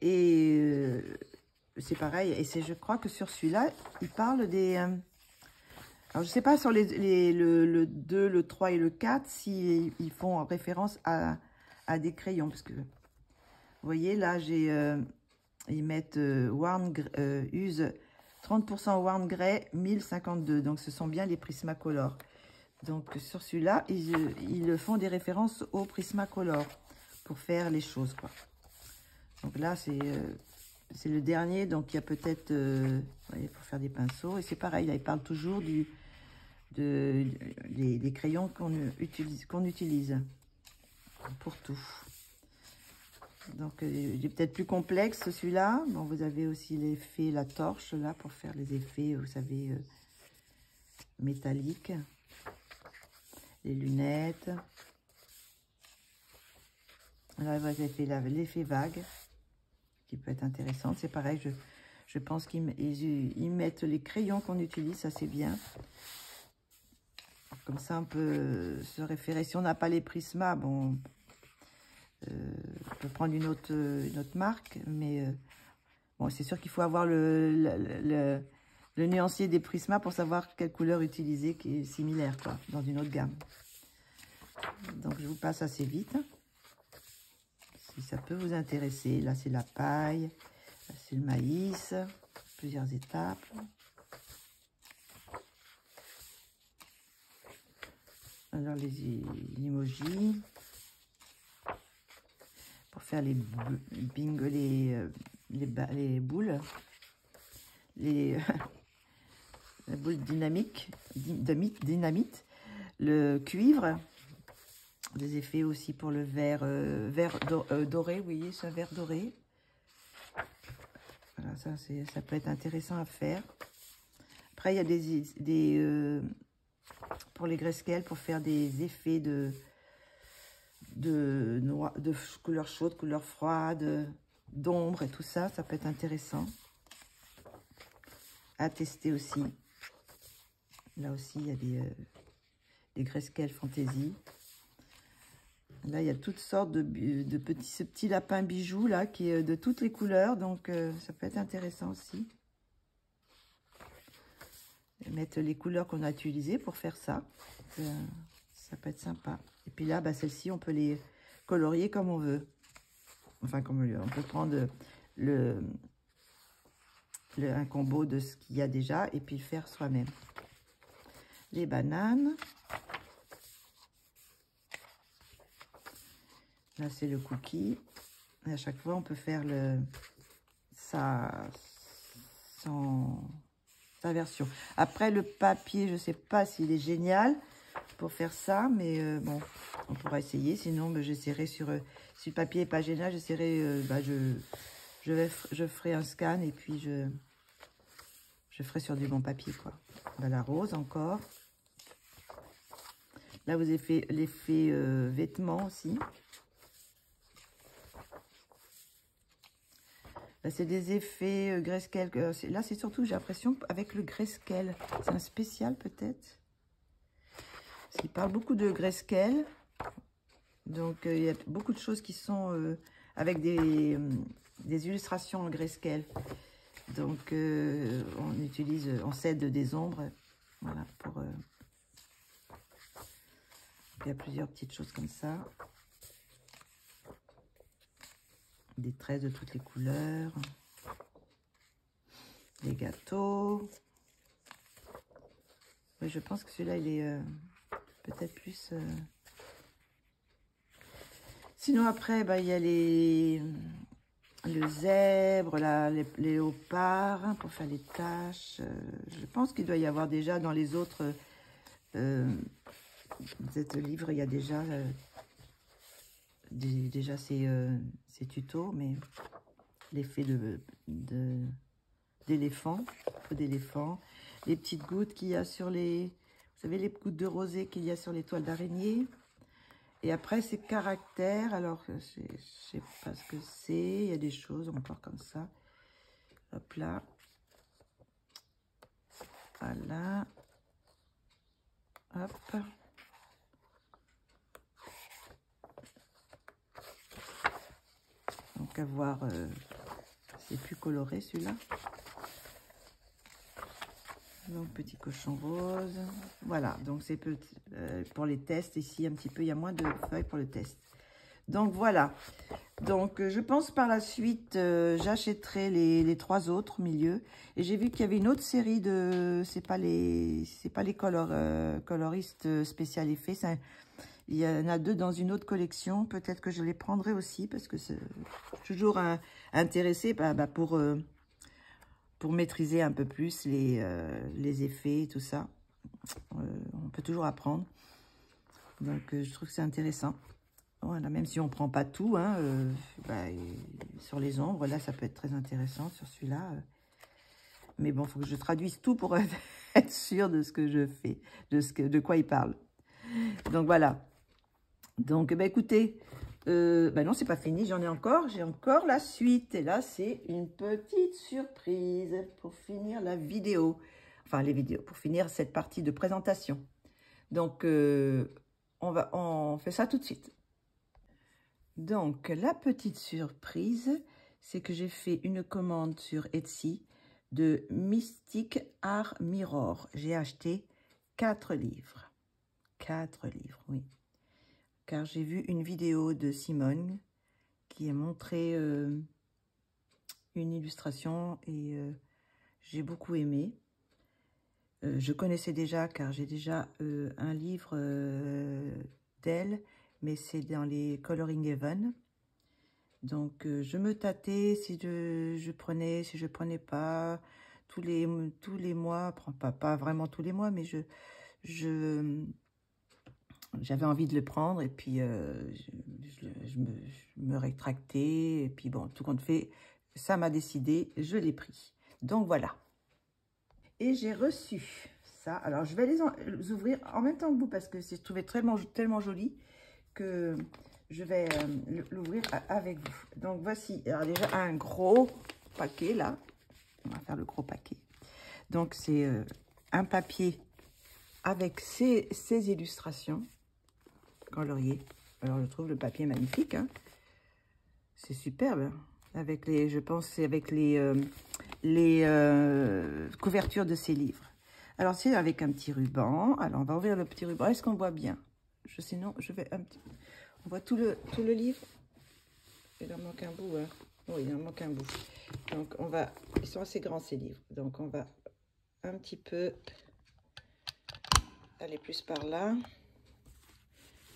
Et c'est pareil. Et je crois que sur celui-là, il parle des... Alors, je ne sais pas sur le 2, le 3 et le 4, s'ils font référence à des crayons, parce que vous voyez là ils mettent use 30% Warn Grey 1052, donc ce sont bien les Prismacolor. Donc sur celui-là ils font des références au Prismacolor pour faire les choses, quoi. Donc là c'est le dernier, donc il y a peut-être pour faire des pinceaux, et c'est pareil, là il parle toujours des crayons qu'on utilise pour tout. Donc, il est peut-être plus complexe celui-là. Bon, vous avez aussi l'effet, la torche là pour faire les effets, vous savez, métalliques. Les lunettes. Là, vous avez fait l'effet vague qui peut être intéressant. C'est pareil, je pense qu'ils mettent les crayons qu'on utilise, ça c'est bien. Comme ça, on peut se référer. Si on n'a pas les Prisma, bon... on peut prendre une autre marque, mais bon, c'est sûr qu'il faut avoir le nuancier des Prisma pour savoir quelle couleur utiliser qui est similaire, quoi, dans une autre gamme. Donc je vous passe assez vite, si ça peut vous intéresser. Là c'est la paille, là c'est le maïs, plusieurs étapes. Alors les emojis. Pour faire les boules, les boules dynamite, le cuivre, des effets aussi pour le verre, doré, vous voyez, c'est un verre doré. Voilà, ça peut être intéressant à faire. Après, il y a pour les grayscale, pour faire des effets de couleur chaude, couleur froide. d'ombre et tout ça, ça peut être intéressant à tester aussi. Là aussi, il y a des Grayscale Fantasy. Là, il y a toutes sortes de ce petit lapin bijou là qui est de toutes les couleurs, donc ça peut être intéressant aussi. Et mettre les couleurs qu'on a utilisées pour faire ça, ça peut être sympa. Et puis là, bah, celles-ci, on peut les colorier comme on veut. Enfin, comme on peut prendre un combo de ce qu'il y a déjà et puis faire soi-même. Les bananes. Là, c'est le cookie. Et à chaque fois, on peut faire sa version. Après, le papier, je ne sais pas s'il est génial pour faire ça, mais bon, on pourra essayer. Sinon, bah, j'essaierai si le papier n'est pas génial, j'essaierai, bah, je ferai un scan et puis je ferai sur du bon papier, quoi. Bah, la rose encore. Là, vous avez fait l'effet vêtements aussi. Là, c'est des effets Grayscale. Là, c'est surtout, j'ai l'impression, avec le Grayscale. C'est un spécial, peut-être. Il parle beaucoup de Grayscale. Donc, il y a beaucoup de choses qui sont avec des illustrations en Grayscale. Donc, on cède des ombres. Voilà, il y a plusieurs petites choses comme ça. Des traits de toutes les couleurs. Des gâteaux. Oui, je pense que celui-là, il est peut-être plus... Sinon, après, bah, il y a le zèbre, les léopards, hein, pour faire les taches. Je pense qu'il doit y avoir déjà dans les autres... cet livre, il y a déjà... déjà ces tutos, mais l'effet d'éléphant, les petites gouttes qu'il y a sur les, vous savez, les gouttes de rosée qu'il y a sur les toiles d'araignée. Et après, ces caractères, alors, je sais pas ce que c'est, il y a des choses encore comme ça. Hop là. Voilà. Hop. Donc, à voir, c'est plus coloré celui-là. Donc, petit cochon rose. Voilà, donc c'est pour les tests. Ici, un petit peu, il y a moins de feuilles pour le test. Donc, voilà. Donc, je pense par la suite, j'achèterai les 3 autres au milieu. Et j'ai vu qu'il y avait une autre série de... C'est pas les coloristes spécial effet. Il y en a 2 dans une autre collection. Peut-être que je les prendrai aussi parce que c'est toujours intéressé pour maîtriser un peu plus les effets et tout ça. On peut toujours apprendre. Donc, je trouve que c'est intéressant. Voilà, même si on ne prend pas tout, hein, sur les ombres, là, ça peut être très intéressant sur celui-là. Mais bon, il faut que je traduise tout pour être sûr de ce que je fais, de quoi il parle. Donc, voilà. Donc, écoutez, non, c'est pas fini, j'ai encore la suite. Et là, c'est une petite surprise pour finir la vidéo. Enfin, pour finir cette partie de présentation. Donc, on fait ça tout de suite. Donc, la petite surprise, c'est que j'ai fait une commande sur Etsy de Mystic Art Mirror. J'ai acheté 4 livres. 4 livres, oui. Car j'ai vu une vidéo de Simone qui a montré une illustration et j'ai beaucoup aimé. Je connaissais déjà, car j'ai déjà un livre d'elle, mais c'est dans les Coloring Heaven. Donc, je me tâtais si je prenais, si je prenais pas tous les mois, pas vraiment tous les mois, mais j'avais envie de le prendre et puis je me rétractais. Et puis bon, tout compte fait, ça m'a décidé, je l'ai pris. Donc voilà. Et j'ai reçu ça. Alors, je vais les ouvrir en même temps que vous parce que je trouvais tellement joli que je vais l'ouvrir avec vous. Donc, voici alors déjà un gros paquet, là. On va faire le gros paquet. Donc, c'est un papier avec ces illustrations coloriées. Alors, je trouve le papier magnifique. Hein. C'est superbe. Hein. Avec les, je pense, c'est avec les couvertures de ces livres. Alors, c'est avec un petit ruban. Alors, on va ouvrir le petit ruban. Est-ce qu'on voit bien? Sinon, je vais un petit... On voit tout le livre. Il en manque un bout. Hein. Oui, il en manque un bout. Donc, on va... Ils sont assez grands, ces livres. Donc, on va un petit peu aller plus par là.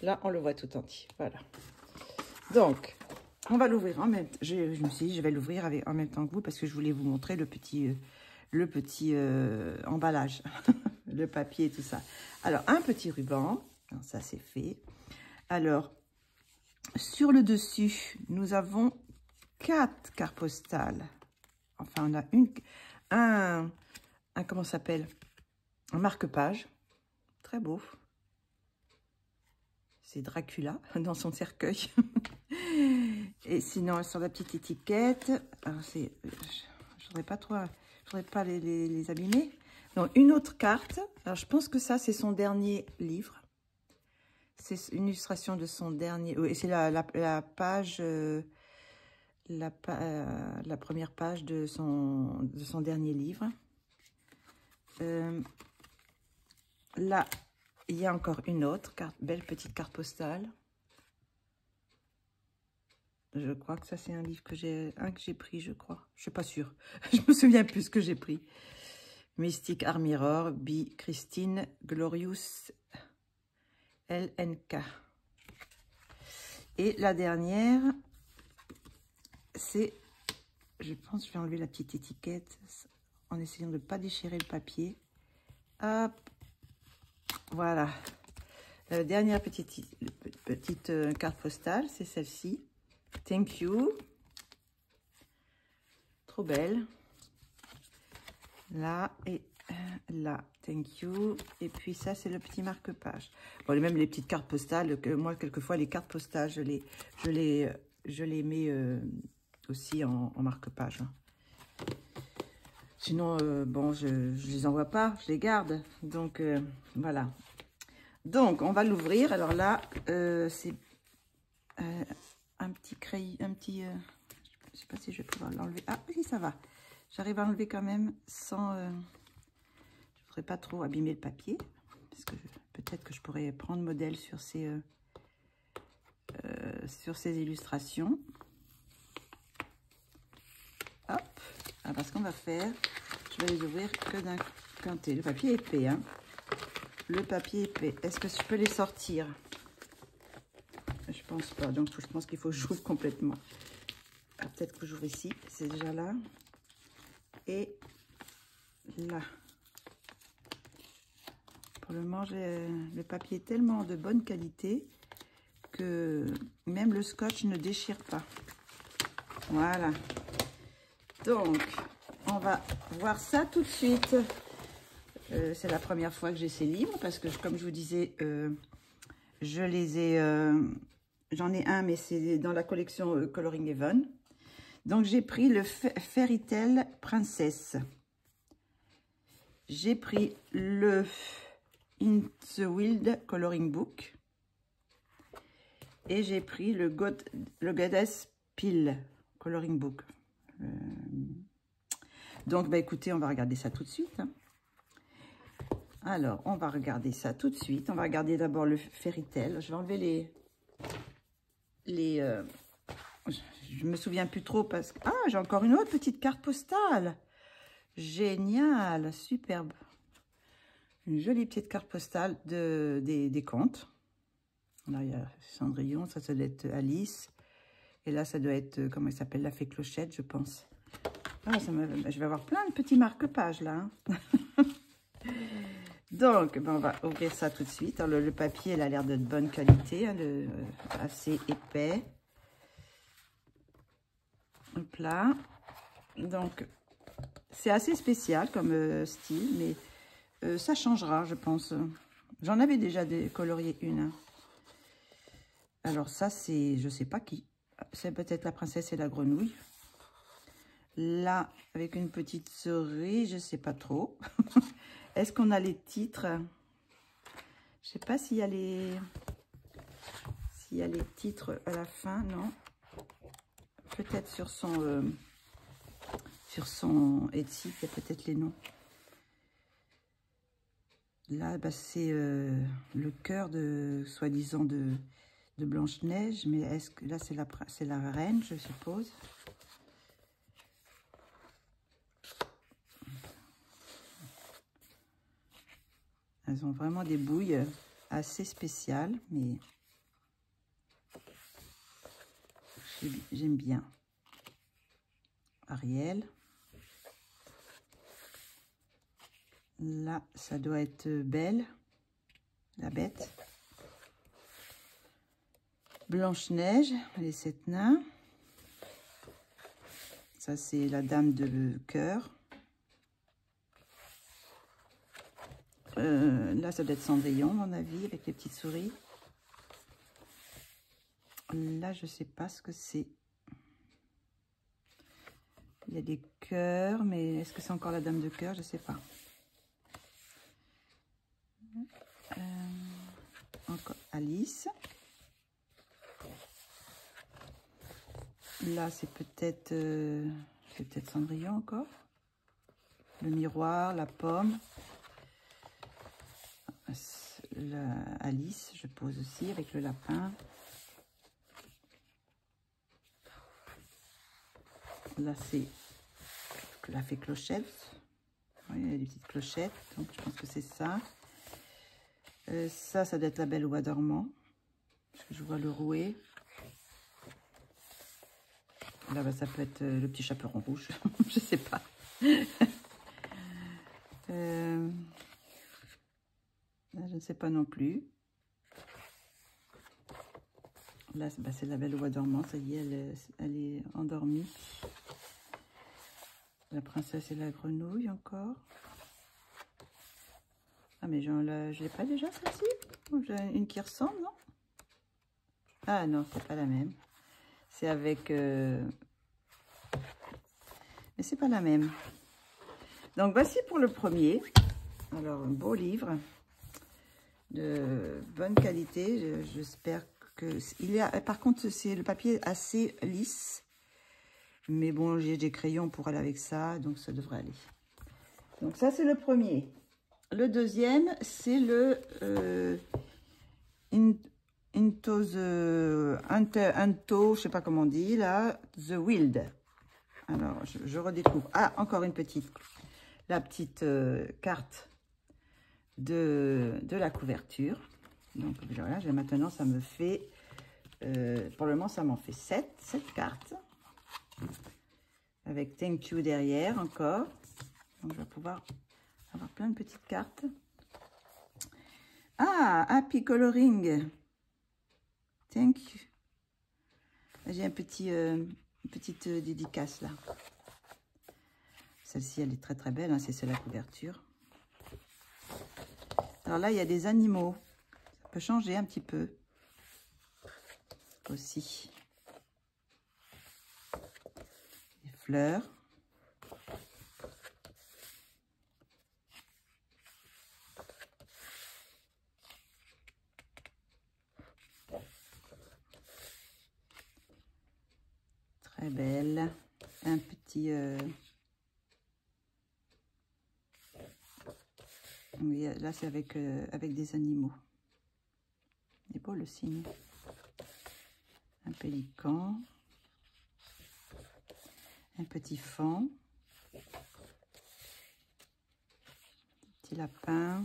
Là, on le voit tout entier. Voilà. Donc, on va l'ouvrir en même temps. Je me suis dit, je vais l'ouvrir en même temps que vous parce que je voulais vous montrer le petit emballage, le papier et tout ça. Alors, un petit ruban. Alors, ça, c'est fait. Alors, sur le dessus, nous avons 4 cartes postales. Enfin, on a comment ça s'appelle? Un marque-page. Très beau. C'est Dracula dans son cercueil. Et sinon, sur la petite étiquette, je voudrais pas les abîmer. Donc, une autre carte. Alors, je pense que ça, c'est son dernier livre. C'est une illustration de son dernier... Et c'est la page... la première page de son dernier livre. Là, il y a encore une autre carte, belle petite carte postale. Je crois que ça, c'est un livre que j'ai pris, je crois. Je suis pas sûre. Je me souviens plus ce que j'ai pris. Mystic Armiror, B. Christine Glorious LNK. Et la dernière, c'est, je pense que je vais enlever la petite étiquette en essayant de ne pas déchirer le papier. Hop, voilà. La dernière petite carte postale, c'est celle-ci. Thank you. Trop belle. Là et là. Thank you. Et puis ça, c'est le petit marque-page. Bon, même les petites cartes postales, moi, quelquefois, les cartes postales, je les mets aussi en marque-page. Hein. Sinon, bon, je les envoie pas, je les garde. Donc, voilà. Donc, on va l'ouvrir. Alors là, c'est un petit crayon, je sais pas si je vais pouvoir l'enlever. Ah, oui, ça va. J'arrive à enlever quand même sans... je ne voudrais pas trop abîmer le papier. Parce que peut-être que je pourrais prendre modèle sur ces illustrations. Hop. Alors, ce qu'on va faire, je vais les ouvrir que d'un quintet. Le papier est épais, hein. Le papier épais. Est-ce que je peux les sortir? Je pense pas. Donc, je pense qu'il faut que j'ouvre complètement. Ah, peut-être que j'ouvre ici. C'est déjà là. Et là. Pour le moment, le papier est tellement de bonne qualité que même le scotch ne déchire pas. Voilà. Donc, on va voir ça tout de suite. C'est la première fois que j'ai ces livres parce que, comme je vous disais, je les ai... j'en ai un, mais c'est dans la collection Coloring Heaven. Donc, j'ai pris le Fairy Tale Princess. J'ai pris le In the Wild Coloring Book. Et j'ai pris le Goddess Pill Coloring Book. Donc, bah, écoutez, on va regarder ça tout de suite. Hein. Alors, on va regarder ça tout de suite. On va regarder d'abord le Fairy Tale. Je vais enlever je me souviens plus trop parce que... Ah, j'ai encore une autre petite carte postale. Génial, superbe. Une jolie petite carte postale des contes. Là, il y a Cendrillon, ça doit être Alice. Et là, ça doit être, comment il s'appelle, la fée Clochette, je pense. Ah, je vais avoir plein de petits marque-pages, là. Hein. Donc, ben, on va ouvrir ça tout de suite. Alors, le papier, il a l'air de bonne qualité, hein, assez épais. Hop là. Donc, c'est assez spécial comme style, mais ça changera, je pense. J'en avais déjà colorié une. Hein. Alors ça, c'est, je sais pas qui. C'est peut-être la princesse et la grenouille. Là, avec une petite souris, je sais pas trop. Est-ce qu'on a les titres? Je sais pas s'il y a les titres à la fin, non. Peut-être sur son Etsy, il y a peut-être les noms. Là, bah, c'est le cœur de soi-disant de Blanche-Neige, mais est-ce que là c'est la reine, je suppose. Elles ont vraiment des bouilles assez spéciales, mais j'aime bien. Ariel. Là, ça doit être Belle, la bête. Blanche-Neige, les 7 nains. Ça, c'est la dame de cœur. Là, ça doit être Cendrillon, à mon avis, avec les petites souris. Là, je sais pas ce que c'est. Il y a des cœurs, mais est-ce que c'est encore la dame de cœur? Je sais pas. Encore Alice. Là, c'est peut-être Cendrillon encore. Le miroir, la pomme. Alice, je pose aussi avec le lapin. Là, c'est la fée Clochette. Oui, il y a des petites clochettes, donc je pense que c'est ça. Ça doit être la Belle au bois dormant. Parce que je vois le rouet. Là, bah, ça peut être le petit chaperon rouge. Je sais pas. Là, je ne sais pas non plus. Là, bah, c'est la Belle au bois dormant. Ça y est, elle est endormie. La princesse et la grenouille encore. Ah, mais je l'ai pas déjà, celle-ci? Une qui ressemble, non? Ah non, c'est pas la même. C'est avec... Mais c'est pas la même. Donc, voici pour le premier. Alors, un beau livre de bonne qualité. J'espère que... par contre, c'est le papier assez lisse. Mais bon, j'ai des crayons pour aller avec ça, donc ça devrait aller. Donc, ça, c'est le premier. Le deuxième, c'est le Into, je sais pas comment on dit, là, The Wild. Alors, je redécouvre. Ah, encore une petite, la petite carte de la couverture. Donc, voilà, maintenant, ça me fait, pour le moment, ça m'en fait 7 cartes. Avec Thank You derrière, encore. Donc, je vais pouvoir avoir plein de petites cartes. Ah, Happy Coloring. Thank you. J'ai une petite dédicace là. Celle-ci, elle est très très belle, hein, c'est la couverture. Alors là, il y a des animaux. Ça peut changer un petit peu. Aussi. Des fleurs. Très belle. Un petit... Oui, là, c'est avec des animaux. Il est beau le signe. Un pélican. Un petit faon. Petit lapin.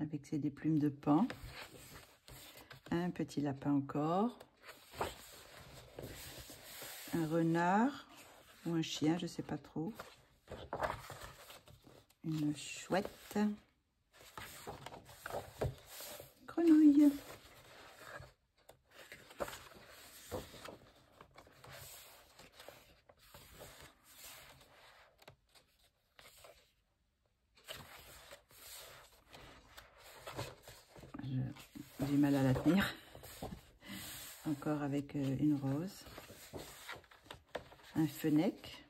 Avec des plumes de paon. Un petit lapin encore. Un renard ou un chien, je sais pas trop. Une chouette. Grenouille. du mal à la tenir. Encore avec une rose. Un fennec.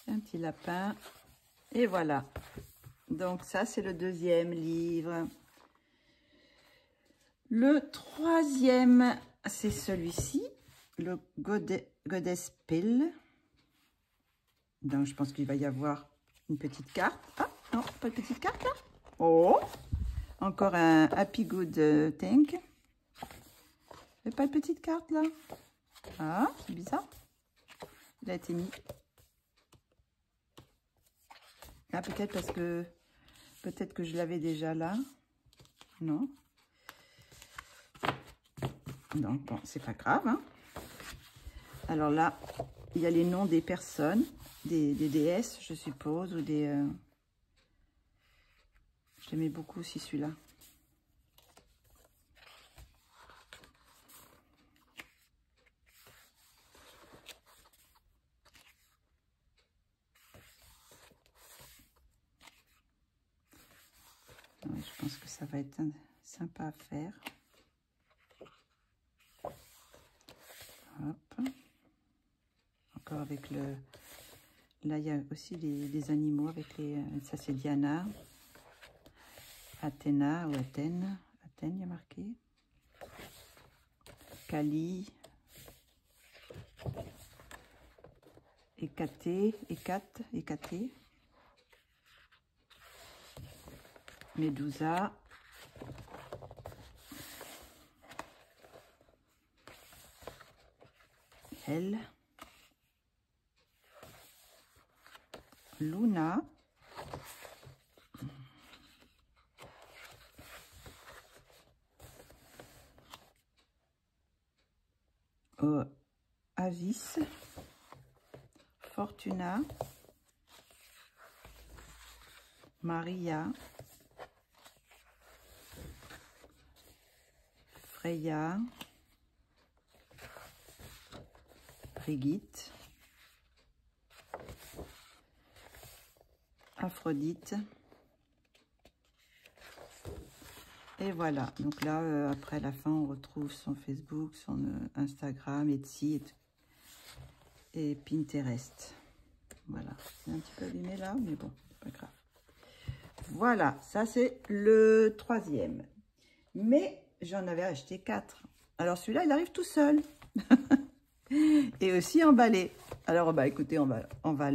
Un petit lapin. Et voilà. Donc ça, c'est le deuxième livre. Le troisième, c'est celui-ci. Le Goddess Pill. Donc, je pense qu'il va y avoir une petite carte. Ah, non, pas de petite carte, là. Oh, encore un Happy Good Tank. Et pas de petite carte, là. Ah, c'est bizarre. Il a été mis. Ah, peut-être parce que... Peut-être que je l'avais déjà là. Non. Donc, bon, c'est pas grave, hein. Alors là, il y a les noms des personnes, des déesses, je suppose, ou des... J'aimais beaucoup aussi celui-là. Je pense que ça va être sympa à faire. Hop. Encore avec le... Là, il y a aussi des animaux avec les... Ça, c'est Diana. Athéna ou Athènes. Athènes, il y a marqué. Kali. Hécaté. Hécaté. Médusa. Elle. Luna. Avis. Fortuna. Maria. Freya. Brigitte. Aphrodite. Et voilà. Donc là, après la fin, on retrouve son Facebook, son Instagram, Etsy et Pinterest. Voilà. C'est un petit peu abîmé là, mais bon, c'est pas grave. Voilà. Ça, c'est le troisième. Mais j'en avais acheté 4. Alors celui-là, il arrive tout seul. Et aussi emballé. Alors, bah, écoutez, on va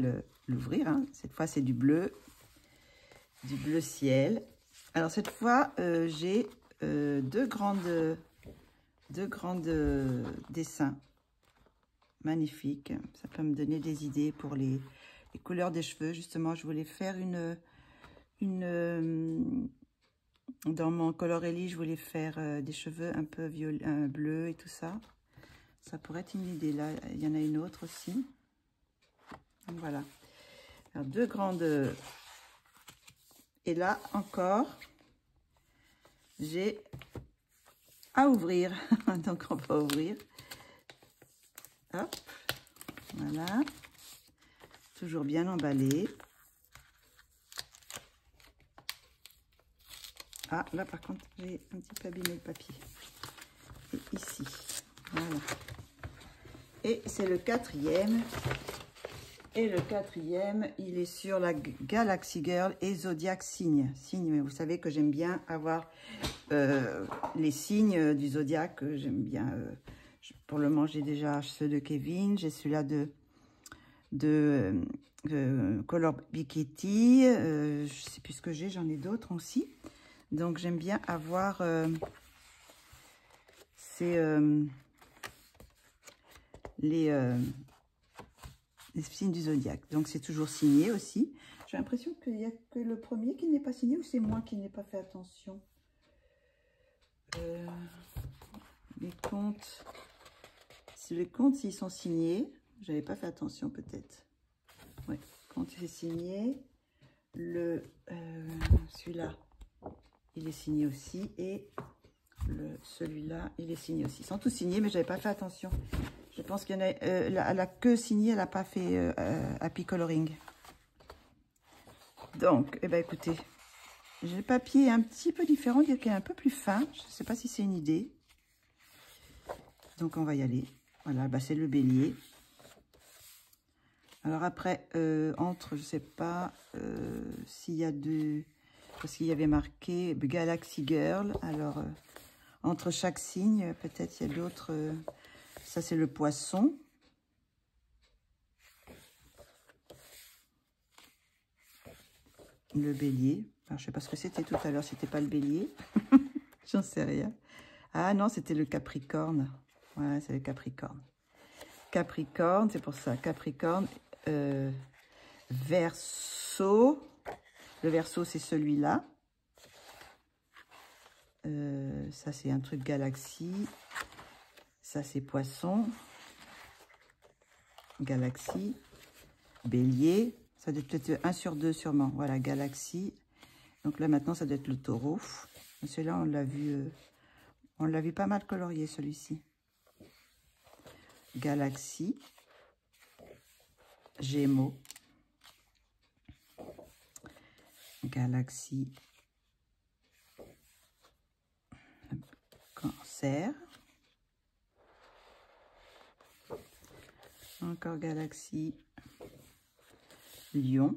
l'ouvrir. Hein. Cette fois, c'est du bleu ciel. Alors, cette fois, j'ai deux grandes dessins magnifiques. Ça peut me donner des idées pour les couleurs des cheveux. Justement, je voulais faire dans mon Colorelli, je voulais faire des cheveux un peu bleu et tout ça. Ça pourrait être une idée. Là, il y en a une autre aussi. Donc, voilà. Alors, deux grandes... Et là, encore, j'ai à ouvrir. Donc, on va ouvrir. Hop. Voilà. Toujours bien emballé. Ah, là, par contre, j'ai un petit peu abîmé le papier. Et ici. Voilà. Et c'est le quatrième. Et le quatrième, il est sur la Galaxy Girl et Zodiac Signes. Mais vous savez que j'aime bien avoir les signes du Zodiac. J'aime bien. Pour le moment, j'ai déjà ceux de Kevin. J'ai celui-là de Color Bikiti. Je ne sais plus ce que j'ai. J'en ai d'autres aussi. Donc, j'aime bien avoir les signes du zodiaque. Donc, c'est toujours signé aussi. J'ai l'impression qu'il n'y a que le premier qui n'est pas signé ou c'est moi qui n'ai pas fait attention. Les comptes. Si les comptes, s'ils sont signés, j'avais pas fait attention peut-être. Oui, compte c'est signé. Celui-là, il est signé aussi. Et celui-là, il est signé aussi. Ils sont tous signés, mais j'avais pas fait attention. Je pense qu'il y en a, elle a que signé, elle n'a pas fait Happy Coloring. Donc, eh ben, écoutez, j'ai le papier un petit peu différent, il est un peu plus fin. Je ne sais pas si c'est une idée. Donc, on va y aller. Voilà, bah, c'est le bélier. Alors après, entre, je ne sais pas s'il y a deux... Parce qu'il y avait marqué Galaxy Girl. Alors, entre chaque signe, peut-être il y a d'autres... ça, c'est le poisson. Le bélier. Alors, je ne sais pas ce que c'était tout à l'heure. C'était pas le bélier. J'en sais rien. Ah non, c'était le capricorne. Ouais, c'est le capricorne. Capricorne, c'est pour ça. Capricorne. Verseau. Le verseau, c'est celui-là. Ça, c'est un truc galaxie. Ça, c'est poisson. Galaxie. Bélier. Ça doit être 1 sur 2 sûrement. Voilà, galaxie. Donc là, maintenant, ça doit être le taureau. Celui-là, on l'a vu pas mal colorié, celui-ci. Galaxie. Gémeaux. Galaxie. Cancer. Encore galaxie. Lion.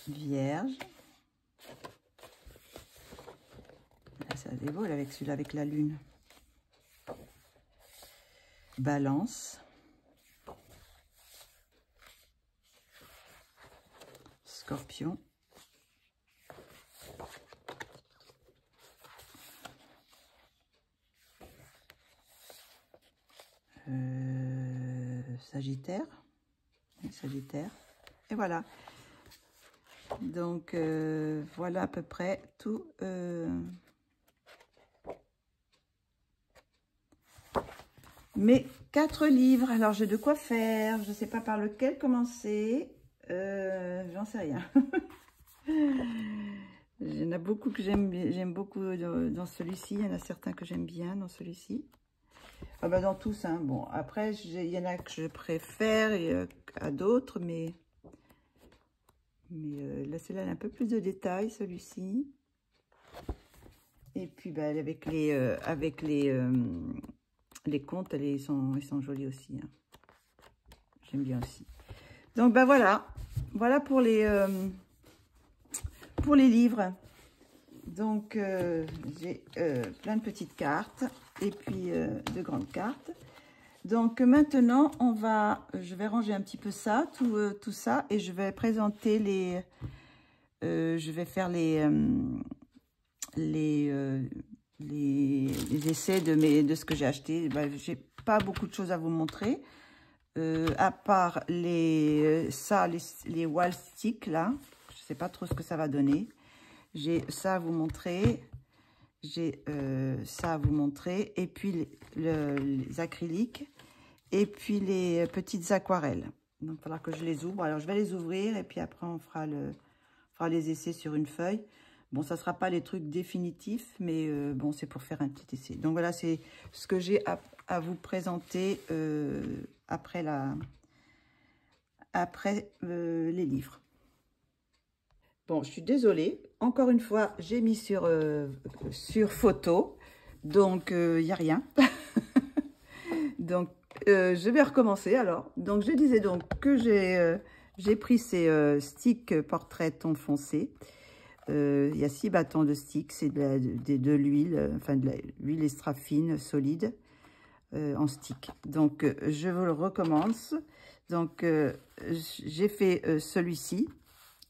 Vierge. Là, ça est beau avec celui-là, avec la lune. Balance. Scorpion. Sagittaire. Sagittaire. Et voilà. Donc, voilà à peu près tout. Mes 4 livres. Alors, j'ai de quoi faire. Je ne sais pas par lequel commencer. J'en sais rien. Il y en a beaucoup que j'aime beaucoup dans celui-ci. Il y en a certains que j'aime bien dans celui-ci. Ah bah dans tous, hein. Bon, après, il y en a que je préfère et à d'autres, mais là, celui-là, il a un peu plus de détails, celui-ci. Et puis, bah, avec les contes, ils sont jolis aussi. Hein. J'aime bien aussi. Donc, bah voilà. Voilà pour les livres. Donc, j'ai plein de petites cartes et puis de grandes cartes. Donc, maintenant, je vais ranger un petit peu ça, tout ça, et je vais présenter je vais faire les essais de ce que j'ai acheté. Ben, j'ai pas beaucoup de choses à vous montrer, à part les wall sticks, là. Je sais pas trop ce que ça va donner. J'ai ça à vous montrer. J'ai ça à vous montrer. Et puis les acryliques. Et puis les petites aquarelles. Donc, il faudra que je les ouvre. Alors, je vais les ouvrir. Et puis après, on fera les essais sur une feuille. Bon, ça ne sera pas les trucs définitifs. Mais bon, c'est pour faire un petit essai. Donc, voilà, c'est ce que j'ai à vous présenter après les livres. Bon, je suis désolée. Encore une fois, j'ai mis sur photo. Donc, il n'y a rien. Donc, je vais recommencer alors. Donc, je disais donc que j'ai pris ces sticks portrait ton foncé. Il y a 6 bâtons de sticks. C'est de l'huile, enfin de l'huile extra fine, solide, en stick. Donc, je vous le recommence. Donc, j'ai fait celui-ci.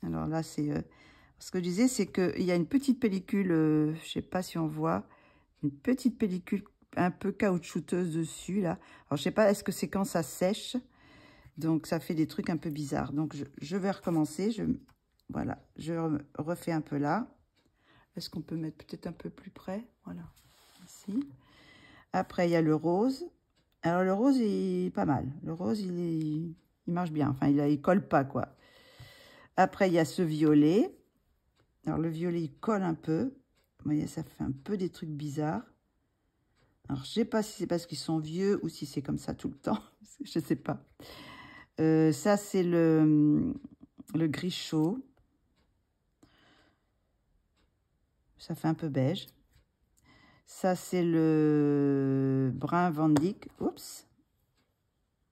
Alors là, c'est ce que je disais, c'est qu'il y a une petite pellicule, je ne sais pas si on voit, une petite pellicule un peu caoutchouteuse dessus, là. Alors, je ne sais pas, est-ce que c'est quand ça sèche? Donc, ça fait des trucs un peu bizarres. Donc, je vais recommencer. Voilà, je refais un peu là. Est-ce qu'on peut mettre peut-être un peu plus près? Voilà, ici. Après, il y a le rose. Alors, le rose est pas mal. Le rose, il marche bien. Enfin, il colle pas, quoi. Après, il y a ce violet. Alors, le violet, il colle un peu. Vous voyez, ça fait un peu des trucs bizarres. Alors, je sais pas si c'est parce qu'ils sont vieux ou si c'est comme ça tout le temps. Je sais pas. Ça, c'est le gris chaud. Ça fait un peu beige. Ça, c'est le brun Van Dyck. Oups.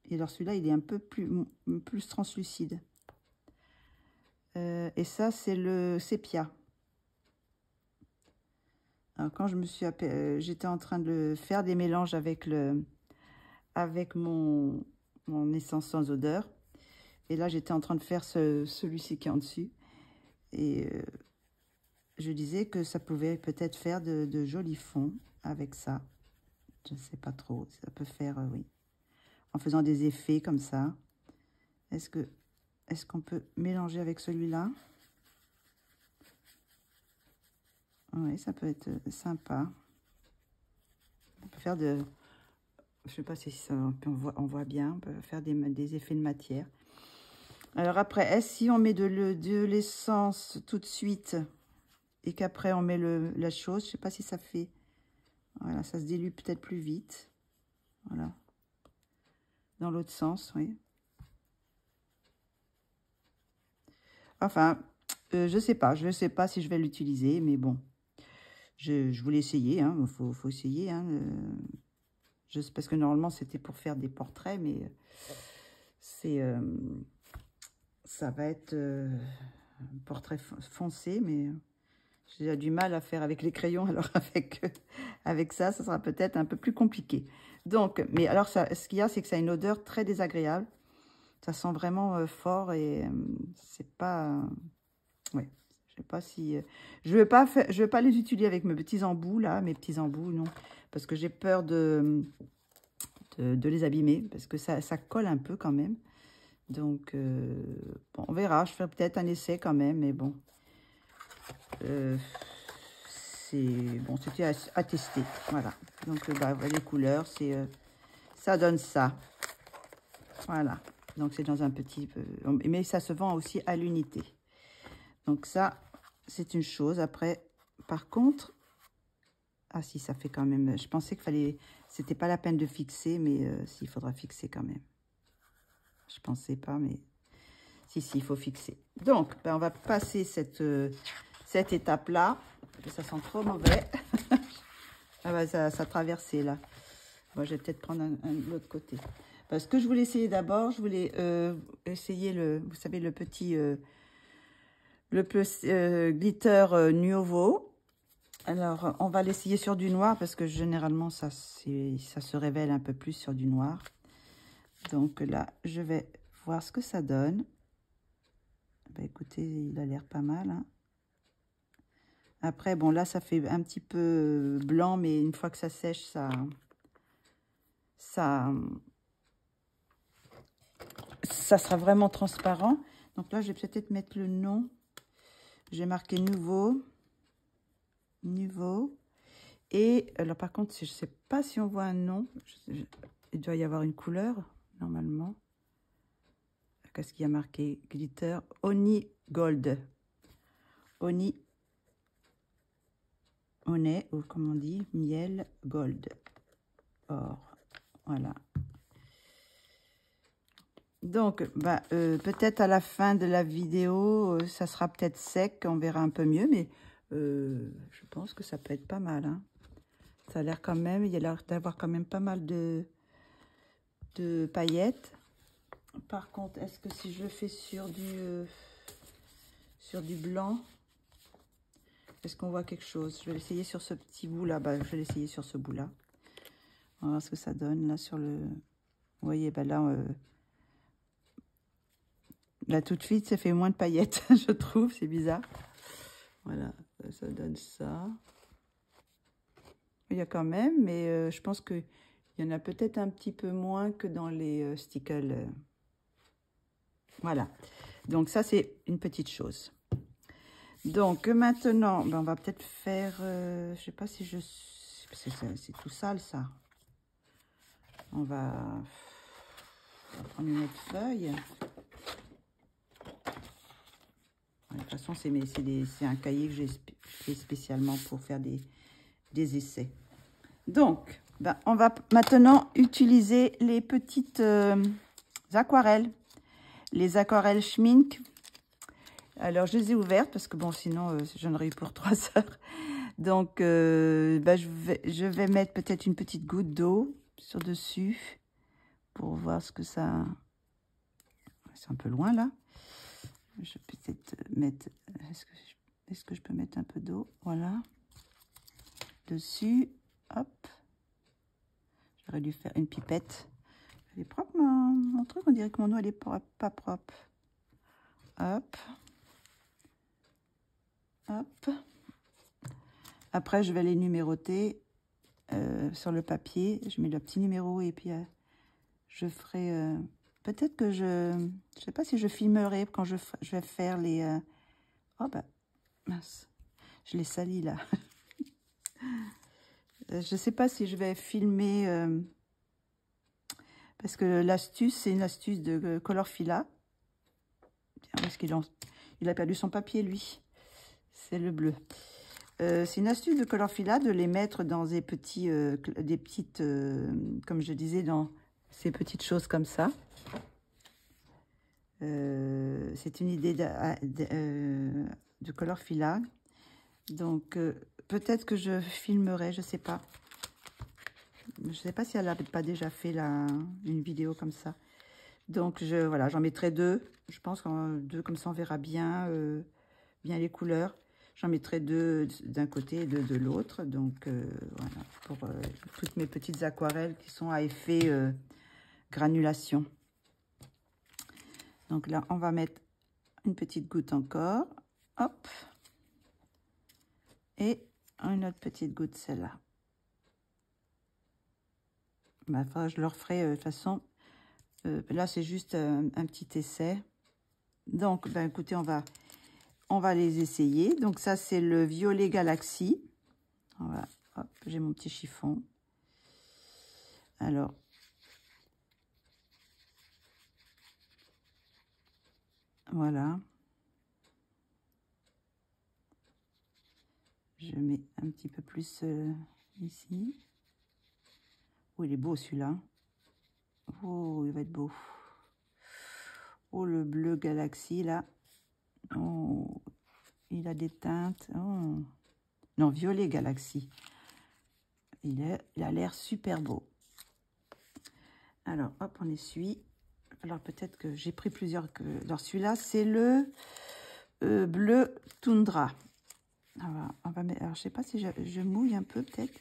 Et alors, celui-là, il est un peu plus translucide. Et ça, c'est le sépia. Alors, quand je me suis j'étais en train de faire des mélanges avec mon essence sans odeur. Et là, j'étais en train de faire celui-ci qui est en dessus. Et je disais que ça pouvait peut-être faire de jolis fonds avec ça. Je ne sais pas trop. Ça peut faire, oui. En faisant des effets comme ça. Est-ce qu'on peut mélanger avec celui-là? Oui, ça peut être sympa. On peut faire je ne sais pas si ça, on voit bien. On peut faire des effets de matière. Alors après, si on met de l'essence tout de suite et qu'après on met la chose, je ne sais pas si ça fait... Voilà, ça se dilue peut-être plus vite. Voilà. Dans l'autre sens, oui. Enfin, je sais pas. Je ne sais pas si je vais l'utiliser, mais bon. Je voulais essayer, hein. Faut essayer, hein. Parce que normalement, c'était pour faire des portraits, mais ça va être un portrait foncé, mais j'ai du mal à faire avec les crayons, alors avec ça sera peut-être un peu plus compliqué. Donc, mais alors, ce qu'il y a, c'est que ça a une odeur très désagréable. Ça sent vraiment fort et c'est pas... ouais, je sais pas si... je veux pas les utiliser avec mes petits embouts, là, mes petits embouts, non. Parce que j'ai peur de les abîmer, parce que ça colle un peu quand même. Donc, bon, on verra. Je ferai peut-être un essai quand même, mais bon. C'était à tester. Voilà. Donc, les couleurs, ça donne ça. Voilà. Donc, c'est dans un petit peu... Mais ça se vend aussi à l'unité. Donc, ça, c'est une chose. Après, par contre... Ah, si, ça fait quand même... Je pensais qu'il fallait... C'était pas la peine de fixer, mais s'il faudra fixer quand même. Je pensais pas, mais... Si, il faut fixer. Donc, on va passer cette étape-là. Ça sent trop mauvais. Ah bah, ça traversait, là. Bon, je vais peut-être prendre l'autre côté. Parce que je voulais essayer d'abord, je voulais essayer vous savez, le petit glitter Nuovo. Alors, on va l'essayer sur du noir parce que généralement, ça se révèle un peu plus sur du noir. Donc là, je vais voir ce que ça donne. Bah, écoutez, il a l'air pas mal. Hein. Après, bon, là, ça fait un petit peu blanc, mais une fois que ça sèche, ça sera vraiment transparent. Donc là, je vais peut-être mettre le nom. J'ai marqué nouveau. Et alors, par contre, je ne sais pas si on voit un nom. Il doit y avoir une couleur, normalement. Qu'est-ce qu'il y a marqué? Glitter Honey Gold. Honey, ou comme on dit, miel gold. Or, voilà. Donc, peut-être à la fin de la vidéo, ça sera peut-être sec, on verra un peu mieux, mais je pense que ça peut être pas mal. Hein. Ça a l'air quand même, il y a l'air d'avoir quand même pas mal de paillettes. Par contre, est-ce que si je le fais sur du blanc, est-ce qu'on voit quelque chose? Je vais l'essayer sur ce petit bout là. Je vais l'essayer sur ce bout là. On va voir ce que ça donne là sur le... Vous voyez, là tout de suite, ça fait moins de paillettes, je trouve. C'est bizarre. Voilà, ça donne ça. Il y a quand même, mais je pense qu'il y en a peut-être un petit peu moins que dans les stickles. Voilà. Donc ça, c'est une petite chose. Donc maintenant, on va peut-être faire... je sais pas si c'est tout sale, ça. On va prendre une autre feuille. De toute façon, c'est un cahier que j'ai fait spécialement pour faire des essais. Donc, ben, on va maintenant utiliser les petites aquarelles. Les aquarelles Schmink. Alors, je les ai ouvertes parce que, bon, sinon, j'en aurais eu pour 3 heures. Donc, ben, je vais mettre peut-être une petite goutte d'eau sur dessus pour voir ce que ça... C'est un peu loin, là. Je vais peut-être mettre... Est-ce que je peux mettre un peu d'eau? Voilà. Dessus. Hop. J'aurais dû faire une pipette. Elle est propre, mon truc. On dirait que mon eau, elle est pas propre. Hop. Hop. Après, je vais les numéroter sur le papier. Je mets le petit numéro et puis je ferai... peut-être que je sais pas si je filmerai quand je vais faire les... Oh, bah, mince. Je les salis, là. Je sais pas si je vais filmer... parce que l'astuce, c'est une astuce de Colorfila. Tiens, où est-ce il a perdu son papier, lui. C'est le bleu. C'est une astuce de Colorfila de les mettre dans des petites, comme je disais, dans ces petites choses comme ça. C'est une idée de Colorfila. Donc, peut-être que je filmerai, je sais pas. Je sais pas si elle n'a pas déjà fait une vidéo comme ça. Donc, voilà, j'en mettrai 2. Je pense qu'en 2, comme ça, on verra bien, bien les couleurs. J'en mettrai 2 d'un côté et 2 de l'autre. Donc, voilà, pour toutes mes petites aquarelles qui sont à effet granulation. Donc là, on va mettre une petite goutte encore. Hop. Et une autre petite goutte, celle-là. Bah, je leur ferai de toute façon. Là, c'est juste un petit essai. Donc, ben, écoutez, on va les essayer. Donc, ça, c'est le Violet Galaxy. Voilà. Hop, j'ai mon petit chiffon. Alors, voilà. Je mets un petit peu plus ici. Oh, il est beau celui-là. Oh, il va être beau. Oh, le bleu Galaxy, là. Oh, il a des teintes. Oh. Non, Violet Galaxy. Il a l'air super beau. Alors, hop, on essuie. Alors, peut-être que j'ai pris plusieurs. Alors, celui-là, c'est le bleu Toundra. Alors, on va mettre, alors, je sais pas si je mouille un peu, peut-être.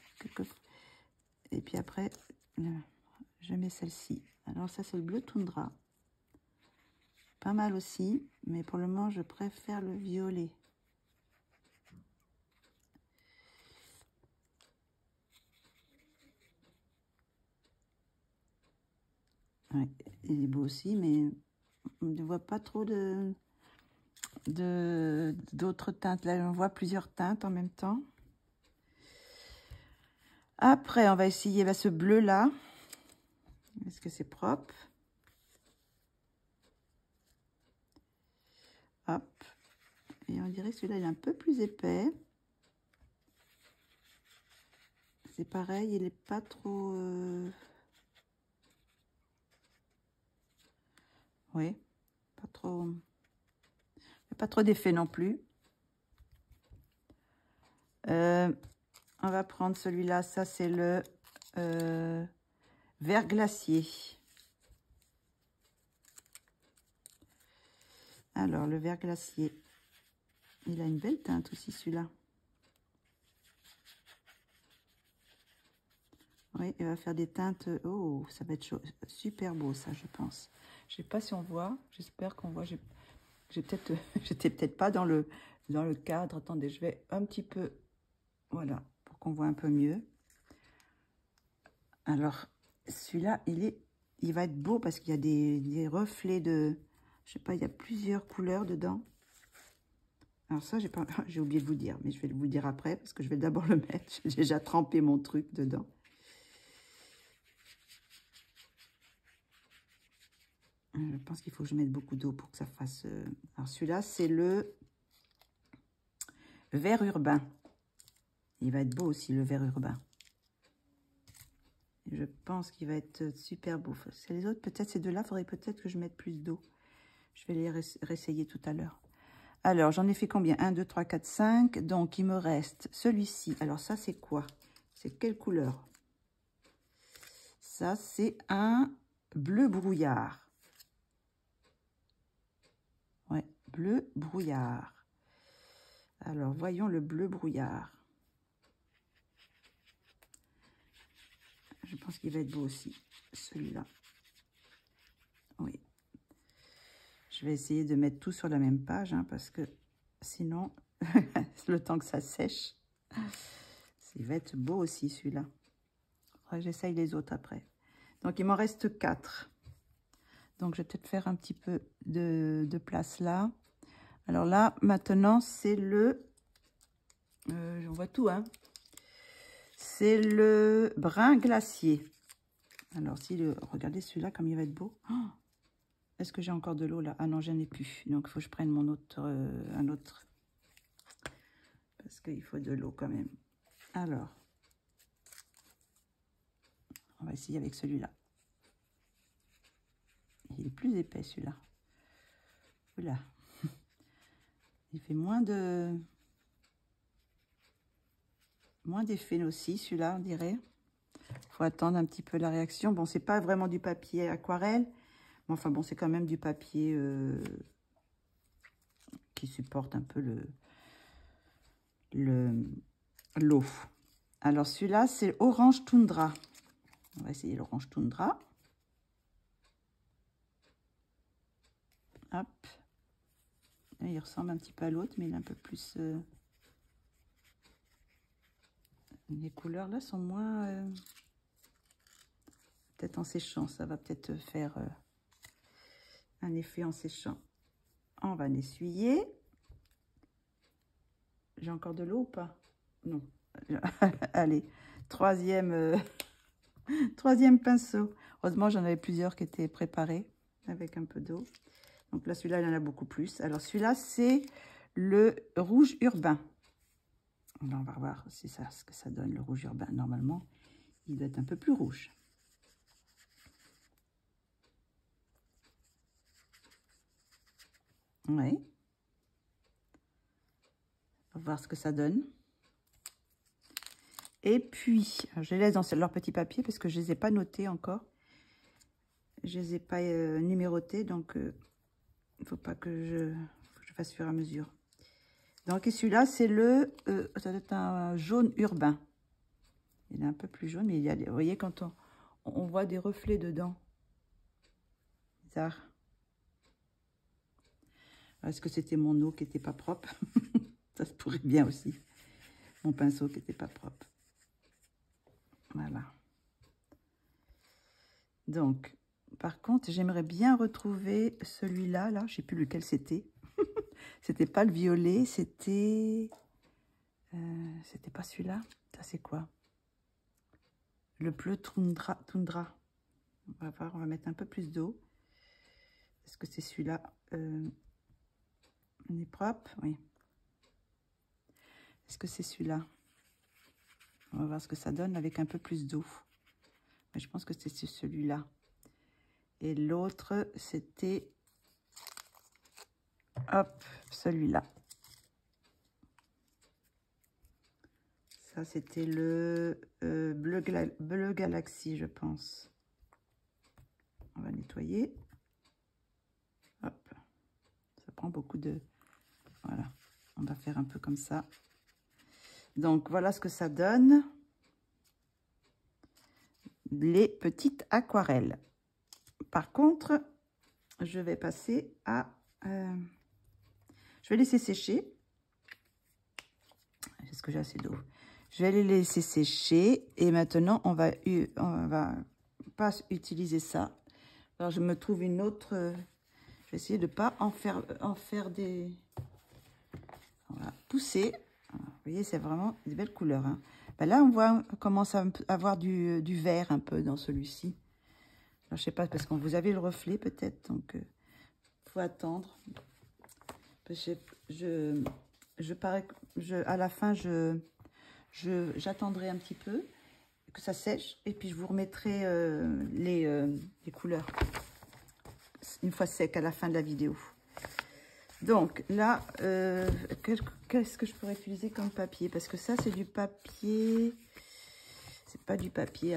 Et puis après, je mets celle-ci. Alors, ça, c'est le bleu Toundra. Pas mal aussi, mais pour le moment, je préfère le violet. Ouais, il est beau aussi, mais on ne voit pas trop d'autres teintes. Là, on voit plusieurs teintes en même temps. Après, on va essayer ce bleu-là. Est-ce que c'est propre? Hop. Et on dirait que celui-là, il est un peu plus épais. C'est pareil, il n'est pas trop... Oui, pas trop... Pas trop d'effet non plus. On va prendre celui-là. Ça, c'est le vert glacier. Alors, le vert glacier. Il a une belle teinte aussi, celui-là. Oui, il va faire des teintes... Oh, ça va être chaud. Super beau, ça, je pense. Je sais pas si on voit. J'espère qu'on voit. J'étais peut-être pas dans le cadre. Attendez, je vais un petit peu... Voilà, pour qu'on voit un peu mieux. Alors, celui-là, il va être beau parce qu'il y a des reflets de... Je sais pas, il y a plusieurs couleurs dedans. Alors ça, j'ai oublié de vous dire, mais je vais vous le dire après parce que je vais d'abord le mettre. J'ai déjà trempé mon truc dedans. Je pense qu'il faut que je mette beaucoup d'eau pour que ça fasse... Alors celui-là, c'est le vert urbain. Il va être beau aussi, le vert urbain. Je pense qu'il va être super beau. C'est les autres, peut-être ces deux-là, il faudrait peut-être que je mette plus d'eau. Je vais les réessayer tout à l'heure. Alors, j'en ai fait combien? 1, 2, 3, 4, 5. Donc, il me reste celui-ci. Alors, ça, c'est quoi? C'est quelle couleur? Ça, c'est un bleu brouillard. Ouais, bleu brouillard. Alors, voyons le bleu brouillard. Je pense qu'il va être beau aussi, celui-là. Oui. Je vais essayer de mettre tout sur la même page, hein, parce que sinon, le temps que ça sèche, il va être beau aussi, celui-là. J'essaye les autres après. Donc, il m'en reste 4. Donc, je vais peut-être faire un petit peu de place là. Alors là, maintenant, c'est le... on voit tout, hein. C'est le brun glacier. Alors, regardez celui-là, comme il va être beau. Oh, est-ce que j'ai encore de l'eau là? Ah non, j'en ai plus. Donc, il faut que je prenne mon autre, un autre. Parce qu'il faut de l'eau quand même. Alors, on va essayer avec celui-là. Il est plus épais, celui-là. Oula. Il fait moins d'effet aussi, celui-là, on dirait. Il faut attendre un petit peu la réaction. Bon, c'est pas vraiment du papier aquarelle. Mais enfin, bon, c'est quand même du papier qui supporte un peu l'eau. Alors, celui-là, c'est Orange Toundra. On va essayer l'Orange Toundra. Hop. Là, il ressemble un petit peu à l'autre, mais il est un peu plus... Les couleurs, là, sont moins... Peut-être en séchant, ça va peut-être faire un effet en séchant. On va l'essuyer. J'ai encore de l'eau ou pas? Non. Allez, troisième pinceau. Heureusement, j'en avais plusieurs qui étaient préparés avec un peu d'eau. Donc là, celui-là, il en a beaucoup plus. Alors, celui-là, c'est le rouge urbain. Là, on va voir si ça, ce que ça donne, le rouge urbain. Normalement, il doit être un peu plus rouge. Oui. On va voir ce que ça donne. Et puis, je les laisse dans leur petit papier parce que je ne les ai pas notés encore. Je ne les ai pas numérotés, donc il ne faut pas que je fasse fur et à mesure. Donc, et celui-là, c'est ça doit être un jaune urbain. Il est un peu plus jaune, mais il y a, vous voyez, quand on voit des reflets dedans. Bizarre. Est-ce que c'était mon eau qui n'était pas propre? Ça se pourrait bien aussi. Mon pinceau qui n'était pas propre. Voilà. Donc, par contre, j'aimerais bien retrouver celui-là. Là, je ne sais plus lequel c'était. C'était pas le violet, c'était... c'était pas celui-là. Ça, c'est quoi? Le bleu toundra. On va voir, on va mettre un peu plus d'eau. Est-ce que c'est celui-là? On est propre? Oui. Est-ce que c'est celui-là? On va voir ce que ça donne avec un peu plus d'eau. Je pense que c'est celui-là. Et l'autre, c'était... Hop, celui-là. Ça, c'était le bleu Galaxy, je pense. On va nettoyer. Hop. Ça prend beaucoup de... Voilà. On va faire un peu comme ça. Donc, voilà ce que ça donne. Les petites aquarelles. Par contre, je vais passer à... je vais laisser sécher. Est-ce que j'ai assez d'eau? Je vais les laisser sécher. Et maintenant, on va pas utiliser ça. Alors, je me trouve une autre... je vais essayer de ne pas en faire des... Voilà, pousser. Vous voyez, c'est vraiment des belles couleurs. Hein. Ben là, on commence à avoir du vert un peu dans celui-ci. Alors, je sais pas, parce que vous avez le reflet peut-être, donc faut attendre. À la fin, j'attendrai un petit peu que ça sèche. Et puis, je vous remettrai les couleurs une fois sec à la fin de la vidéo. Donc, là, qu'est-ce que je pourrais utiliser comme papier? Parce que ça, c'est du papier... C'est pas du papier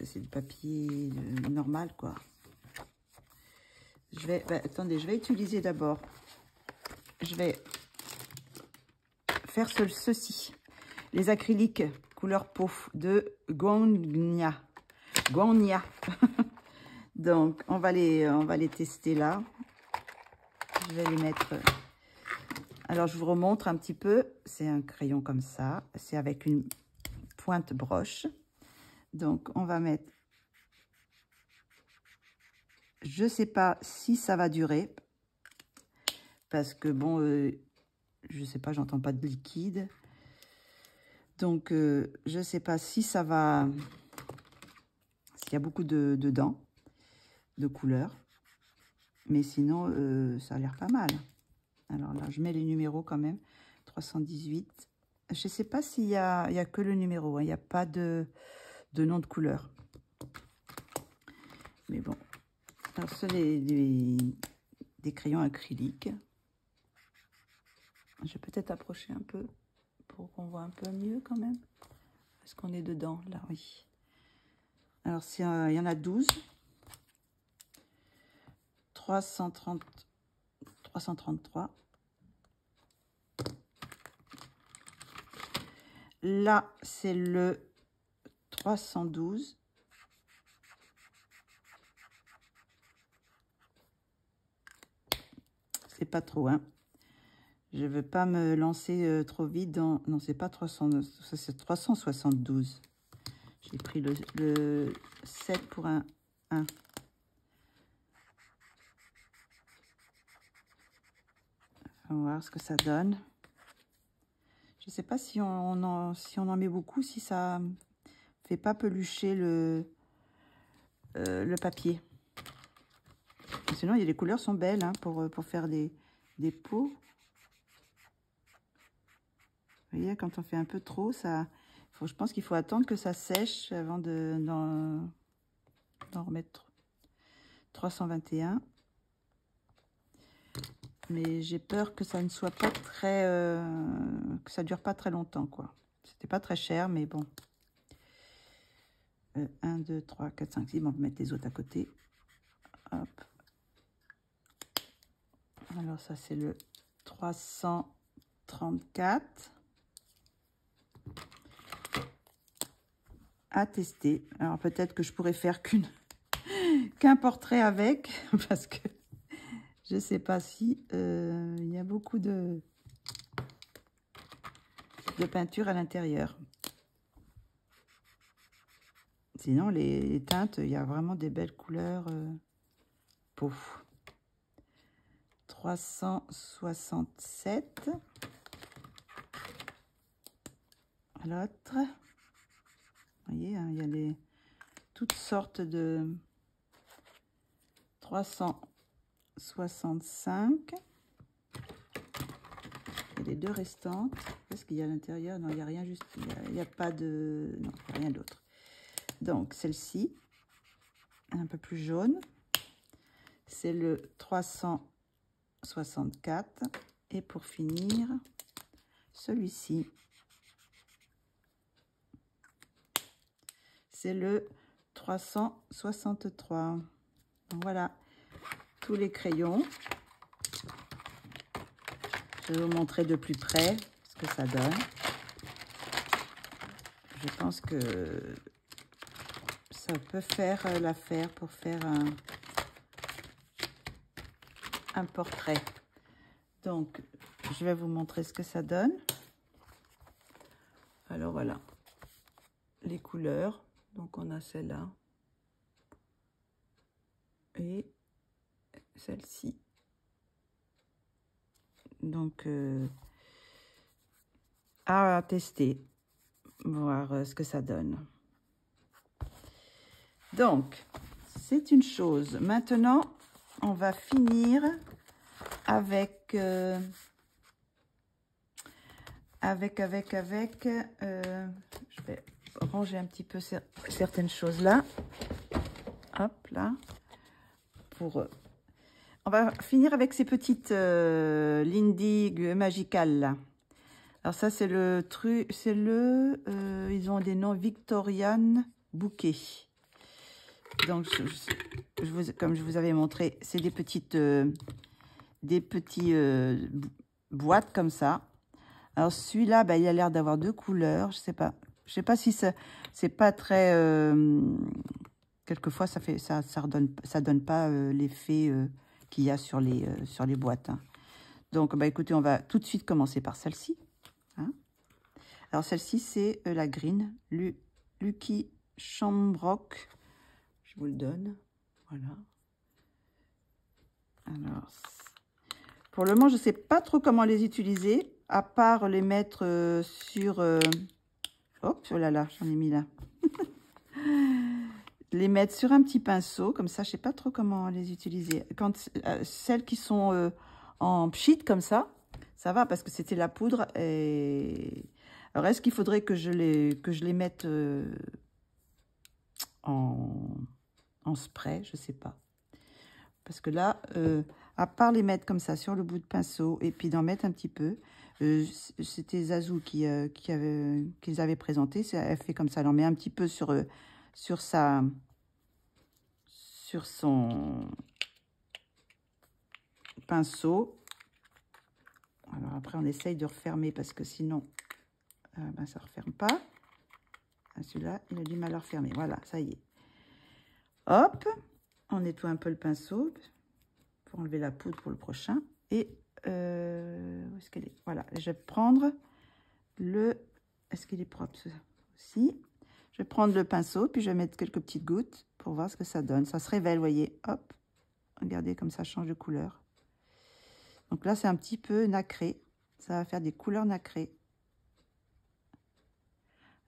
c'est du papier normal, quoi. Je vais... attendez, je vais utiliser d'abord... Je vais faire ceci. Les acryliques couleur peau de Guangnia. Guangnia. Donc, on va les tester là. Je vais les mettre... Alors, je vous remontre un petit peu. C'est un crayon comme ça. C'est avec une pointe broche. Donc, on va mettre... Je sais pas si ça va durer. Parce que, bon, je sais pas, j'entends pas de liquide. Donc, je sais pas si ça va... S'il y a beaucoup dedans, de couleurs. Mais sinon, ça a l'air pas mal. Alors là, je mets les numéros quand même. 318. Je sais pas s'il y a que le numéro. Hein. Il n'y a pas de nom de couleur. Mais bon. Alors, c'est des crayons acryliques. Je vais peut-être approcher un peu pour qu'on voit un peu mieux quand même. Est-ce qu'on est dedans? Là, oui. Alors, il y en a 12. 333. Là, c'est le 312. C'est pas trop, hein. Je veux pas me lancer trop vite dans... Non, c'est pas 300, c'est 372. J'ai pris le 7 pour un 1. On va voir ce que ça donne. Je sais pas si on en met beaucoup, si ça fait pas pelucher le papier. Sinon, les couleurs sont belles hein, pour faire des peaux. Vous voyez, quand on fait un peu trop, je pense qu'il faut attendre que ça sèche avant d'en remettre 321. Mais j'ai peur que ça ne soit pas très... que ça dure pas très longtemps, quoi. C'était pas très cher, mais bon. 1, 2, 3, 4, 5, 6. Bon, on va mettre les autres à côté. Hop. Alors, ça, c'est le 334. À tester. Alors, peut-être que je pourrais faire qu'un portrait avec, parce que je sais pas si il y a beaucoup de peinture à l'intérieur. Sinon, les teintes, il y a vraiment des belles couleurs. Peau. 367. L'autre. Vous voyez, hein, il y a toutes sortes de 365. Et les deux restantes. Qu'est-ce qu'il y a à l'intérieur? Non, il n'y a rien, juste. Il n'y a pas de. Non, il n'y a rien d'autre. Donc, celle-ci, un peu plus jaune. C'est le 364. Et pour finir, celui-ci. C'est le 363. Donc, voilà, tous les crayons. Je vais vous montrer de plus près ce que ça donne. Je pense que ça peut faire l'affaire pour faire un portrait. Donc, je vais vous montrer ce que ça donne. Alors, voilà. Les couleurs. Donc, on a celle-là. Et celle-ci. Donc, à tester. Voir ce que ça donne. Donc, c'est une chose. Maintenant, on va finir avec... je vais ranger un petit peu certaines choses là. Hop, là. On va finir avec ces petites Lindy Magical là. Alors ça, c'est le truc, ils ont des noms Victorian Bouquet. Donc, comme je vous avais montré, c'est des petites boîtes comme ça. Alors celui-là, bah, il a l'air d'avoir 2 couleurs. Je sais pas si c'est pas très. Quelquefois, ça donne pas l'effet qu'il y a sur les boîtes. Hein. Donc, bah, écoutez, on va tout de suite commencer par celle-ci. Hein. Alors celle-ci, c'est la Green Lucky Shamrock. Je vous le donne. Voilà. Alors, pour le moment, je ne sais pas trop comment les utiliser, à part les mettre sur... Hop, oh là là, j'en ai mis là. Les mettre sur un petit pinceau, comme ça, je ne sais pas trop comment les utiliser. Quand celles qui sont en pchit comme ça va, parce que c'était la poudre. Et... Alors, est-ce qu'il faudrait que je les mette en spray? Je ne sais pas. Parce que là, à part les mettre comme ça sur le bout de pinceau et puis d'en mettre un petit peu, c'était Zazou qu'ils avaient présenté. Elle fait comme ça, elle en met un petit peu sur son pinceau. Alors après, on essaye de refermer parce que sinon, ben, ça ne referme pas. Celui-là, il a du mal à refermer. Voilà, ça y est. Hop, on nettoie un peu le pinceau pour enlever la poudre pour le prochain. Et où est-ce qu'elle est? Voilà, je vais prendre le... Est-ce qu'il est propre aussi? Je vais prendre le pinceau, puis je vais mettre quelques petites gouttes pour voir ce que ça donne. Ça se révèle, vous voyez. Hop, regardez comme ça change de couleur. Donc là, c'est un petit peu nacré. Ça va faire des couleurs nacrées.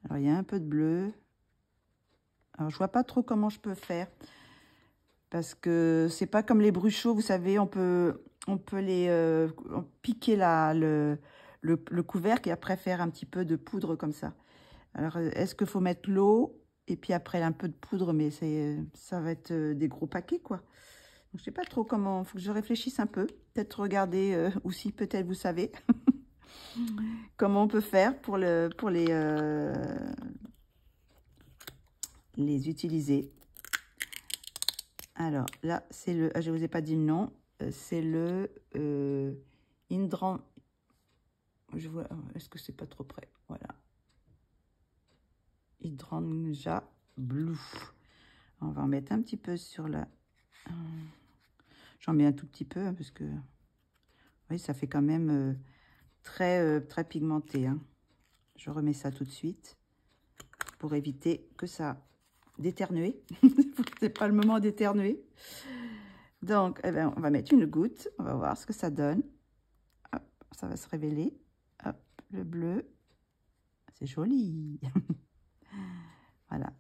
Alors, il y a un peu de bleu. Alors, je vois pas trop comment je peux faire. Parce que c'est pas comme les bruchots, vous savez, on peut les piquer le couvercle et après faire un petit peu de poudre comme ça. Alors, est-ce qu'il faut mettre l'eau et puis après un peu de poudre, mais ça va être des gros paquets, quoi. Donc, je sais pas trop comment, il faut que je réfléchisse un peu. Peut-être regarder, ou si peut-être vous savez, comment on peut faire pour les utiliser. Alors, là, c'est le... Je ne vous ai pas dit le nom. C'est le Indran... Je vois... Est-ce que c'est pas trop près? Voilà. Hydrangea Blue. On va en mettre un petit peu sur la... J'en mets un tout petit peu, hein, parce que... Oui, ça fait quand même très pigmenté. Hein. Je remets ça tout de suite pour éviter que ça... d'éternuer. C'est pas le moment d'éternuer. Donc, eh bien, on va mettre une goutte. On va voir ce que ça donne. Hop, ça va se révéler. Hop, le bleu. C'est joli. Voilà.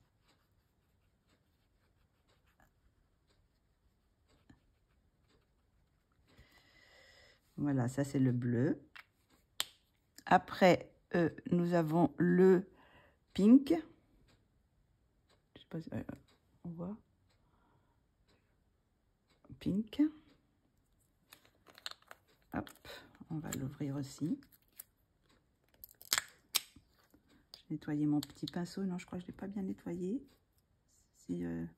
Voilà, ça c'est le bleu. Après, nous avons le pink. Je sais pas si on voit. Pink. Hop, on va l'ouvrir aussi. J'ai nettoyé mon petit pinceau. Non, je crois que je ne l'ai pas bien nettoyé. S'il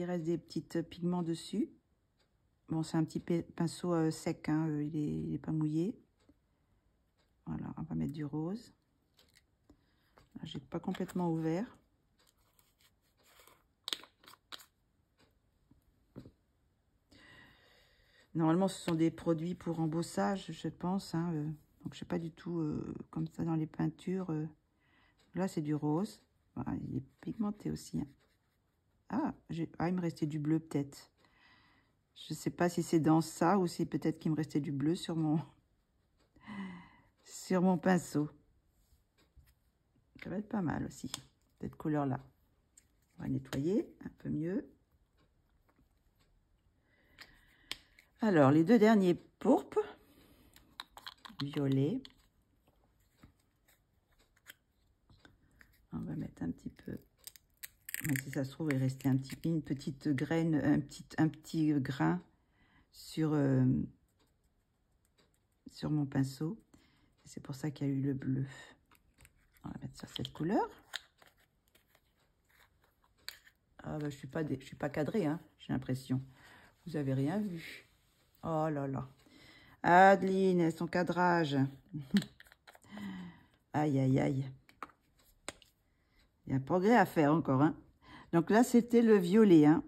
reste des petits pigments dessus. Bon, c'est un petit pinceau sec, hein, il est pas mouillé. Voilà, on va mettre du rose. J'ai pas complètement ouvert. Normalement, ce sont des produits pour embossage, je pense. Hein, donc, je sais pas du tout comme ça dans les peintures. Là, c'est du rose. Voilà, il est pigmenté aussi. Hein. Ah, il me restait du bleu peut-être. Je sais pas si c'est dans ça ou si peut-être qu'il me restait du bleu sur mon pinceau. Ça va être pas mal aussi, cette couleur-là. On va nettoyer un peu mieux. Alors, les deux derniers pourpres, violet. mettre un petit peu. Mais si ça se trouve, il restait une petite graine, un petit grain sur mon pinceau. C'est pour ça qu'il y a eu le bleu. On va mettre sur cette couleur. Ah bah, je suis pas cadrée, hein, j'ai l'impression. Vous avez rien vu. Oh là là. Adeline, son cadrage. Aïe, aïe, aïe. Il y a un progrès à faire encore, hein. Donc là, c'était le violet, hein.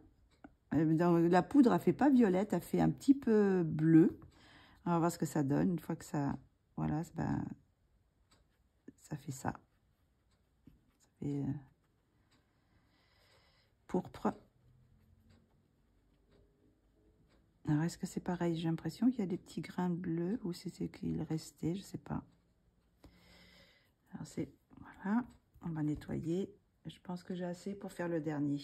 Dans la poudre, elle fait pas violette, elle fait un petit peu bleu. On va voir ce que ça donne une fois que ça... Voilà, ben, ça fait ça. Ça fait pourpre. Alors, est-ce que c'est pareil? J'ai l'impression qu'il y a des petits grains bleus ou c'est ce qu'il restait, je sais pas. Alors, c'est... Voilà, on va nettoyer. Je pense que j'ai assez pour faire le dernier.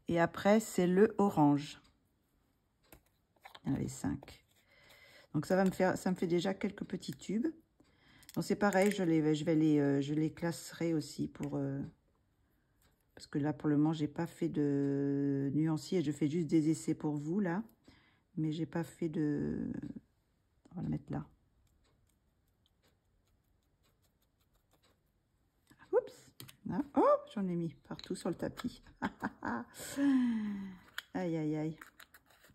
Et après, c'est le orange. Il y en avait 5. Donc, ça me fait déjà quelques petits tubes. Donc, c'est pareil, je les classerai aussi pour... parce que là, pour le moment, j'ai pas fait de nuancier. Je fais juste des essais pour vous, là. Mais j'ai pas fait de... On va le mettre là. Oups. Ah, oh, j'en ai mis partout sur le tapis. Aïe, aïe, aïe.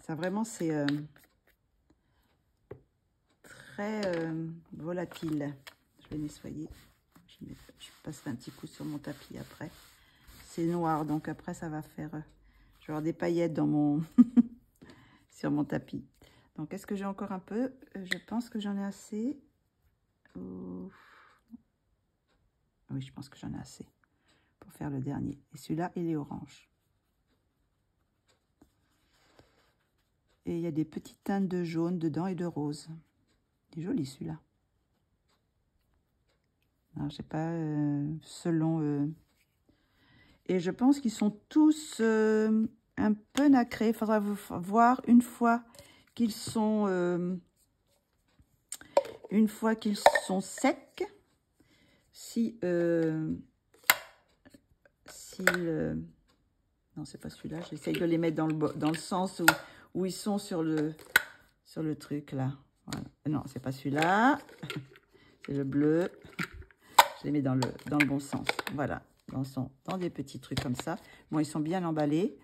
Ça, vraiment, c'est très volatile. Je vais nettoyer. Je passerai un petit coup sur mon tapis après. C'est noir, donc après, ça va faire... je vais avoir des paillettes dans mon... sur mon tapis. Donc, est-ce que j'ai encore un peu? Je pense que j'en ai assez. Ouf. Oui, je pense que j'en ai assez pour faire le dernier. Et celui-là, il est orange. Et il y a des petites teintes de jaune dedans et de rose. Il est joli, celui-là. Alors, je sais pas, selon... Et je pense qu'ils sont tous un peu nacrés. Il faudra voir une fois qu'ils sont... secs. Si... non, c'est pas celui-là. J'essaye de les mettre dans le sens où ils sont sur le truc, là. Voilà. Non, c'est pas celui-là. C'est le bleu. Je les mets dans le bon sens. Voilà. Dans des petits trucs comme ça. Bon, ils sont bien emballés.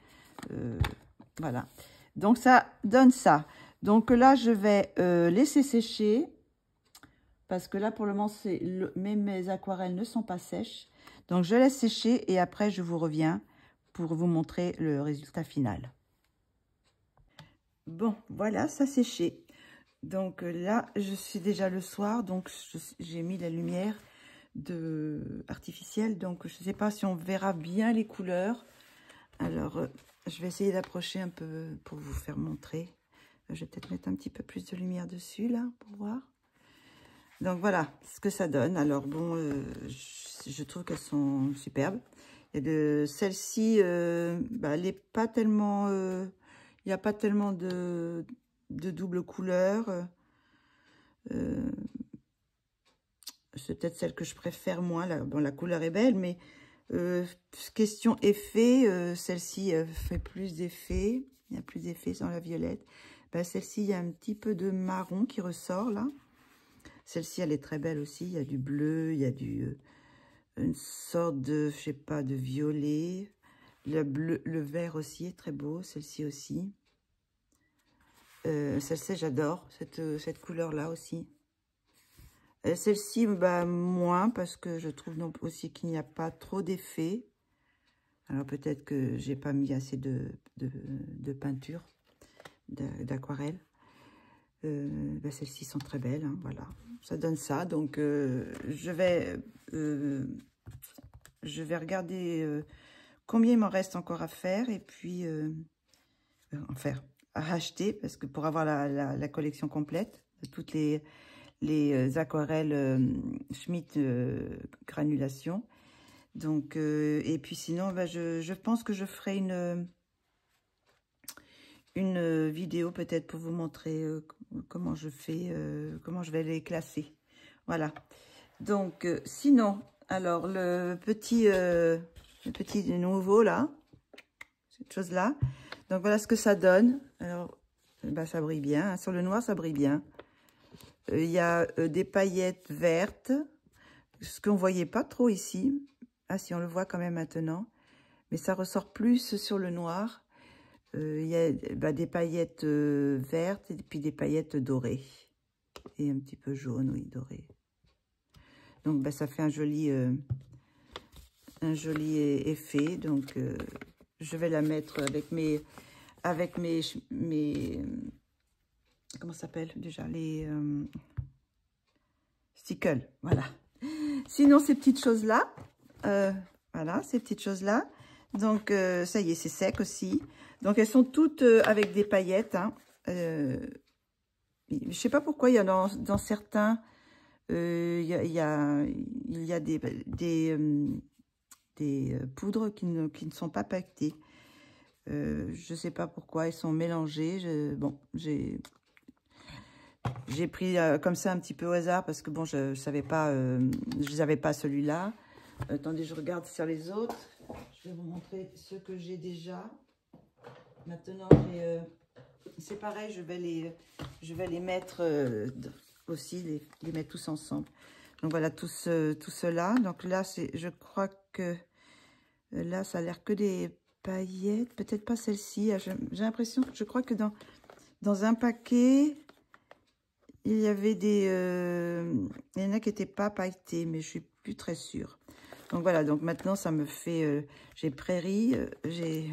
Voilà. Donc, ça donne ça. Donc là, je vais laisser sécher. Parce que là, pour le moment, mes aquarelles ne sont pas sèches. Donc, je laisse sécher et après, je vous reviens pour vous montrer le résultat final. Bon, voilà, ça séché. Donc là, je suis déjà le soir. Donc, j'ai mis la lumière artificielle. Donc, je ne sais pas si on verra bien les couleurs. Alors, je vais essayer d'approcher un peu pour vous faire montrer. Je vais peut-être mettre un petit peu plus de lumière dessus, là, pour voir. Donc voilà ce que ça donne. Alors bon, je trouve qu'elles sont superbes. Et de celle-ci, bah, elle n'est pas tellement, il n'y a pas tellement de double couleur. C'est peut-être celle que je préfère moins. Bon, la couleur est belle, mais question effet, celle-ci fait plus d'effet. Il y a plus d'effet dans la violette. Bah, celle-ci, il y a un petit peu de marron qui ressort là. Celle-ci, elle est très belle aussi. Il y a du bleu, il y a une sorte de, je sais pas, de violet. Le bleu, le vert aussi est très beau. Celle-ci aussi. Celle-ci, j'adore. Cette couleur-là aussi. Celle-ci, bah, moins, parce que je trouve non aussi qu'il n'y a pas trop d'effet. Alors, peut-être que j'ai pas mis assez de peinture, d'aquarelle. Bah, celles-ci sont très belles, hein, voilà, ça donne ça. Donc je vais regarder combien il m'en reste encore à faire et puis à racheter, parce que pour avoir la collection complète de toutes les aquarelles Schmidt granulation. Donc et puis sinon, bah, je pense que je ferai une vidéo peut-être pour vous montrer comment je fais, comment je vais les classer. Voilà. Donc, sinon, Alors, le petit nouveau, là, cette chose-là. Donc, voilà ce que ça donne. Alors, bah, ça brille bien. Hein. Sur le noir, ça brille bien. Il y a des paillettes vertes, ce qu'on ne voyait pas trop ici. Ah, si, on le voit quand même maintenant. Mais ça ressort plus sur le noir. Il y a des paillettes vertes et puis des paillettes dorées. Et un petit peu jaune, oui, doré. Donc, bah, ça fait un joli effet. Donc, je vais la mettre avec mes comment ça s'appelle déjà, les stickles, voilà. Sinon, ces petites choses-là, voilà, ces petites choses-là. Donc, ça y est, c'est sec aussi. Donc, elles sont toutes avec des paillettes. Hein. Je ne sais pas pourquoi, il y a dans certains, il y a des poudres qui ne sont pas paquetées. Je ne sais pas pourquoi, elles sont mélangées. Bon, j'ai pris comme ça un petit peu au hasard parce que bon, je ne savais pas, je n'avais pas celui-là. Attendez, je regarde sur les autres. Je vais vous montrer ce que j'ai déjà. Maintenant, c'est pareil, je vais les mettre aussi, les mettre tous ensemble. Donc voilà, tout cela. Donc là, je crois que là, ça a l'air que des paillettes. Peut-être pas celle-ci. J'ai l'impression que je crois que dans un paquet, il y avait il y en a qui n'étaient pas pailletés, mais je suis plus très sûre. Donc voilà, donc maintenant, ça me fait... j'ai Prairie, j'ai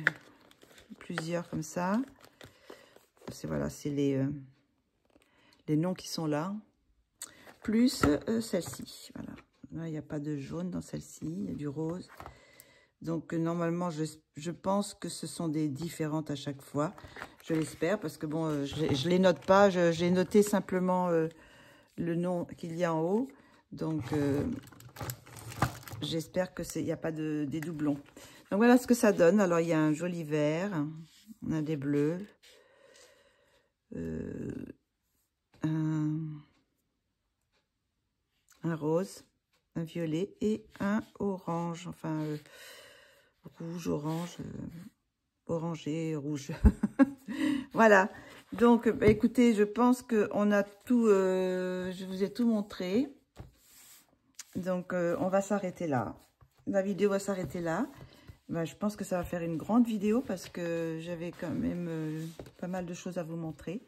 plusieurs comme ça. Voilà, c'est les noms qui sont là. Plus celle-ci, voilà. Là, il n'y a pas de jaune dans celle-ci, il y a du rose. Donc, normalement, je pense que ce sont des différentes à chaque fois. Je l'espère, parce que bon, je ne les note pas. J'ai noté simplement le nom qu'il y a en haut. Donc, j'espère qu'il n'y a pas des doublons. Donc, voilà ce que ça donne. Alors, il y a un joli vert. On a des bleus. Un rose, un violet et un orange. Enfin, rouge, orange, orangé, rouge. Voilà. Donc, bah, écoutez, je pense qu'on a tout... je vous ai tout montré. Donc, on va s'arrêter là. La vidéo va s'arrêter là. Bah, je pense que ça va faire une grande vidéo parce que j'avais quand même pas mal de choses à vous montrer.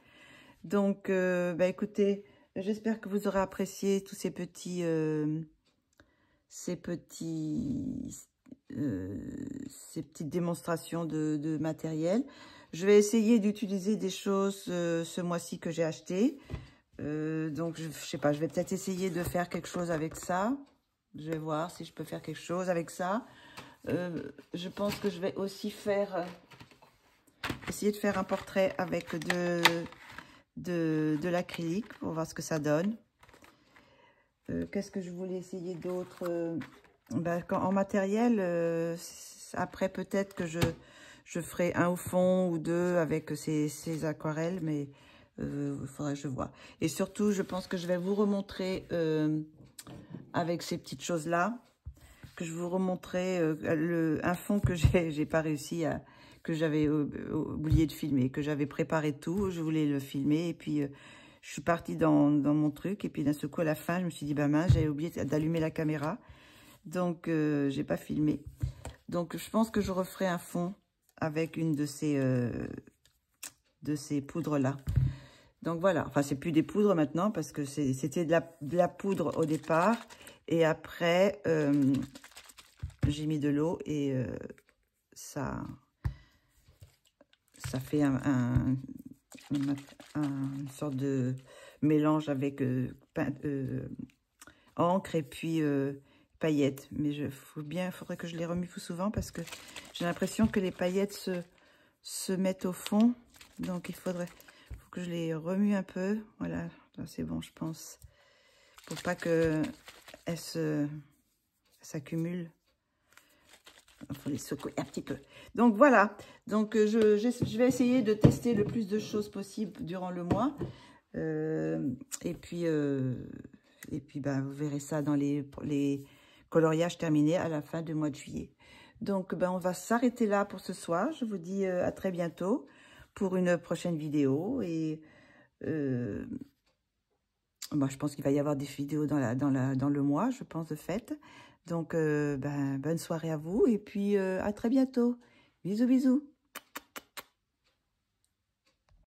Donc, bah, écoutez, j'espère que vous aurez apprécié tous ces petites démonstrations de matériel. Je vais essayer d'utiliser des choses ce mois-ci que j'ai acheté. Donc, je sais pas, je vais peut-être essayer de faire quelque chose avec ça. Je vais voir si je peux faire quelque chose avec ça. Je pense que je vais aussi essayer de faire un portrait avec de l'acrylique pour voir ce que ça donne. Qu'est-ce que je voulais essayer d'autre en matériel, après peut-être que je ferai un au fond ou deux avec ces aquarelles, mais il faudrait que je vois. Et surtout, je pense que je vais vous remontrer avec ces petites choses-là, que je vous remontrerai un fond que j'ai pas réussi à... que j'avais oublié de filmer, que j'avais préparé tout, je voulais le filmer, et puis je suis partie dans mon truc, et puis d'un seul coup, à la fin, je me suis dit, bah mince, j'avais oublié d'allumer la caméra, donc j'ai pas filmé. Donc, je pense que je referai un fond avec une de ces poudres-là. Donc, voilà, enfin, c'est plus des poudres maintenant, parce que c'était de la poudre au départ, et après, j'ai mis de l'eau, et ça fait une sorte de mélange avec encre et puis paillettes. Mais il faudrait que je les remue plus souvent parce que j'ai l'impression que les paillettes se mettent au fond. Donc il faut que je les remue un peu. Voilà, là c'est bon je pense. Pour pas qu'elles s'accumulent. Il faut les secouer un petit peu. Donc, voilà. Donc, je vais essayer de tester le plus de choses possible durant le mois. Et puis bah, vous verrez ça dans coloriage terminé à la fin du mois de juillet. Donc, on va s'arrêter là pour ce soir. Je vous dis à très bientôt pour une prochaine vidéo. Et je pense qu'il va y avoir des vidéos dans le mois, je pense, de fête. Donc, bonne soirée à vous et puis à très bientôt. Bisous, bisous.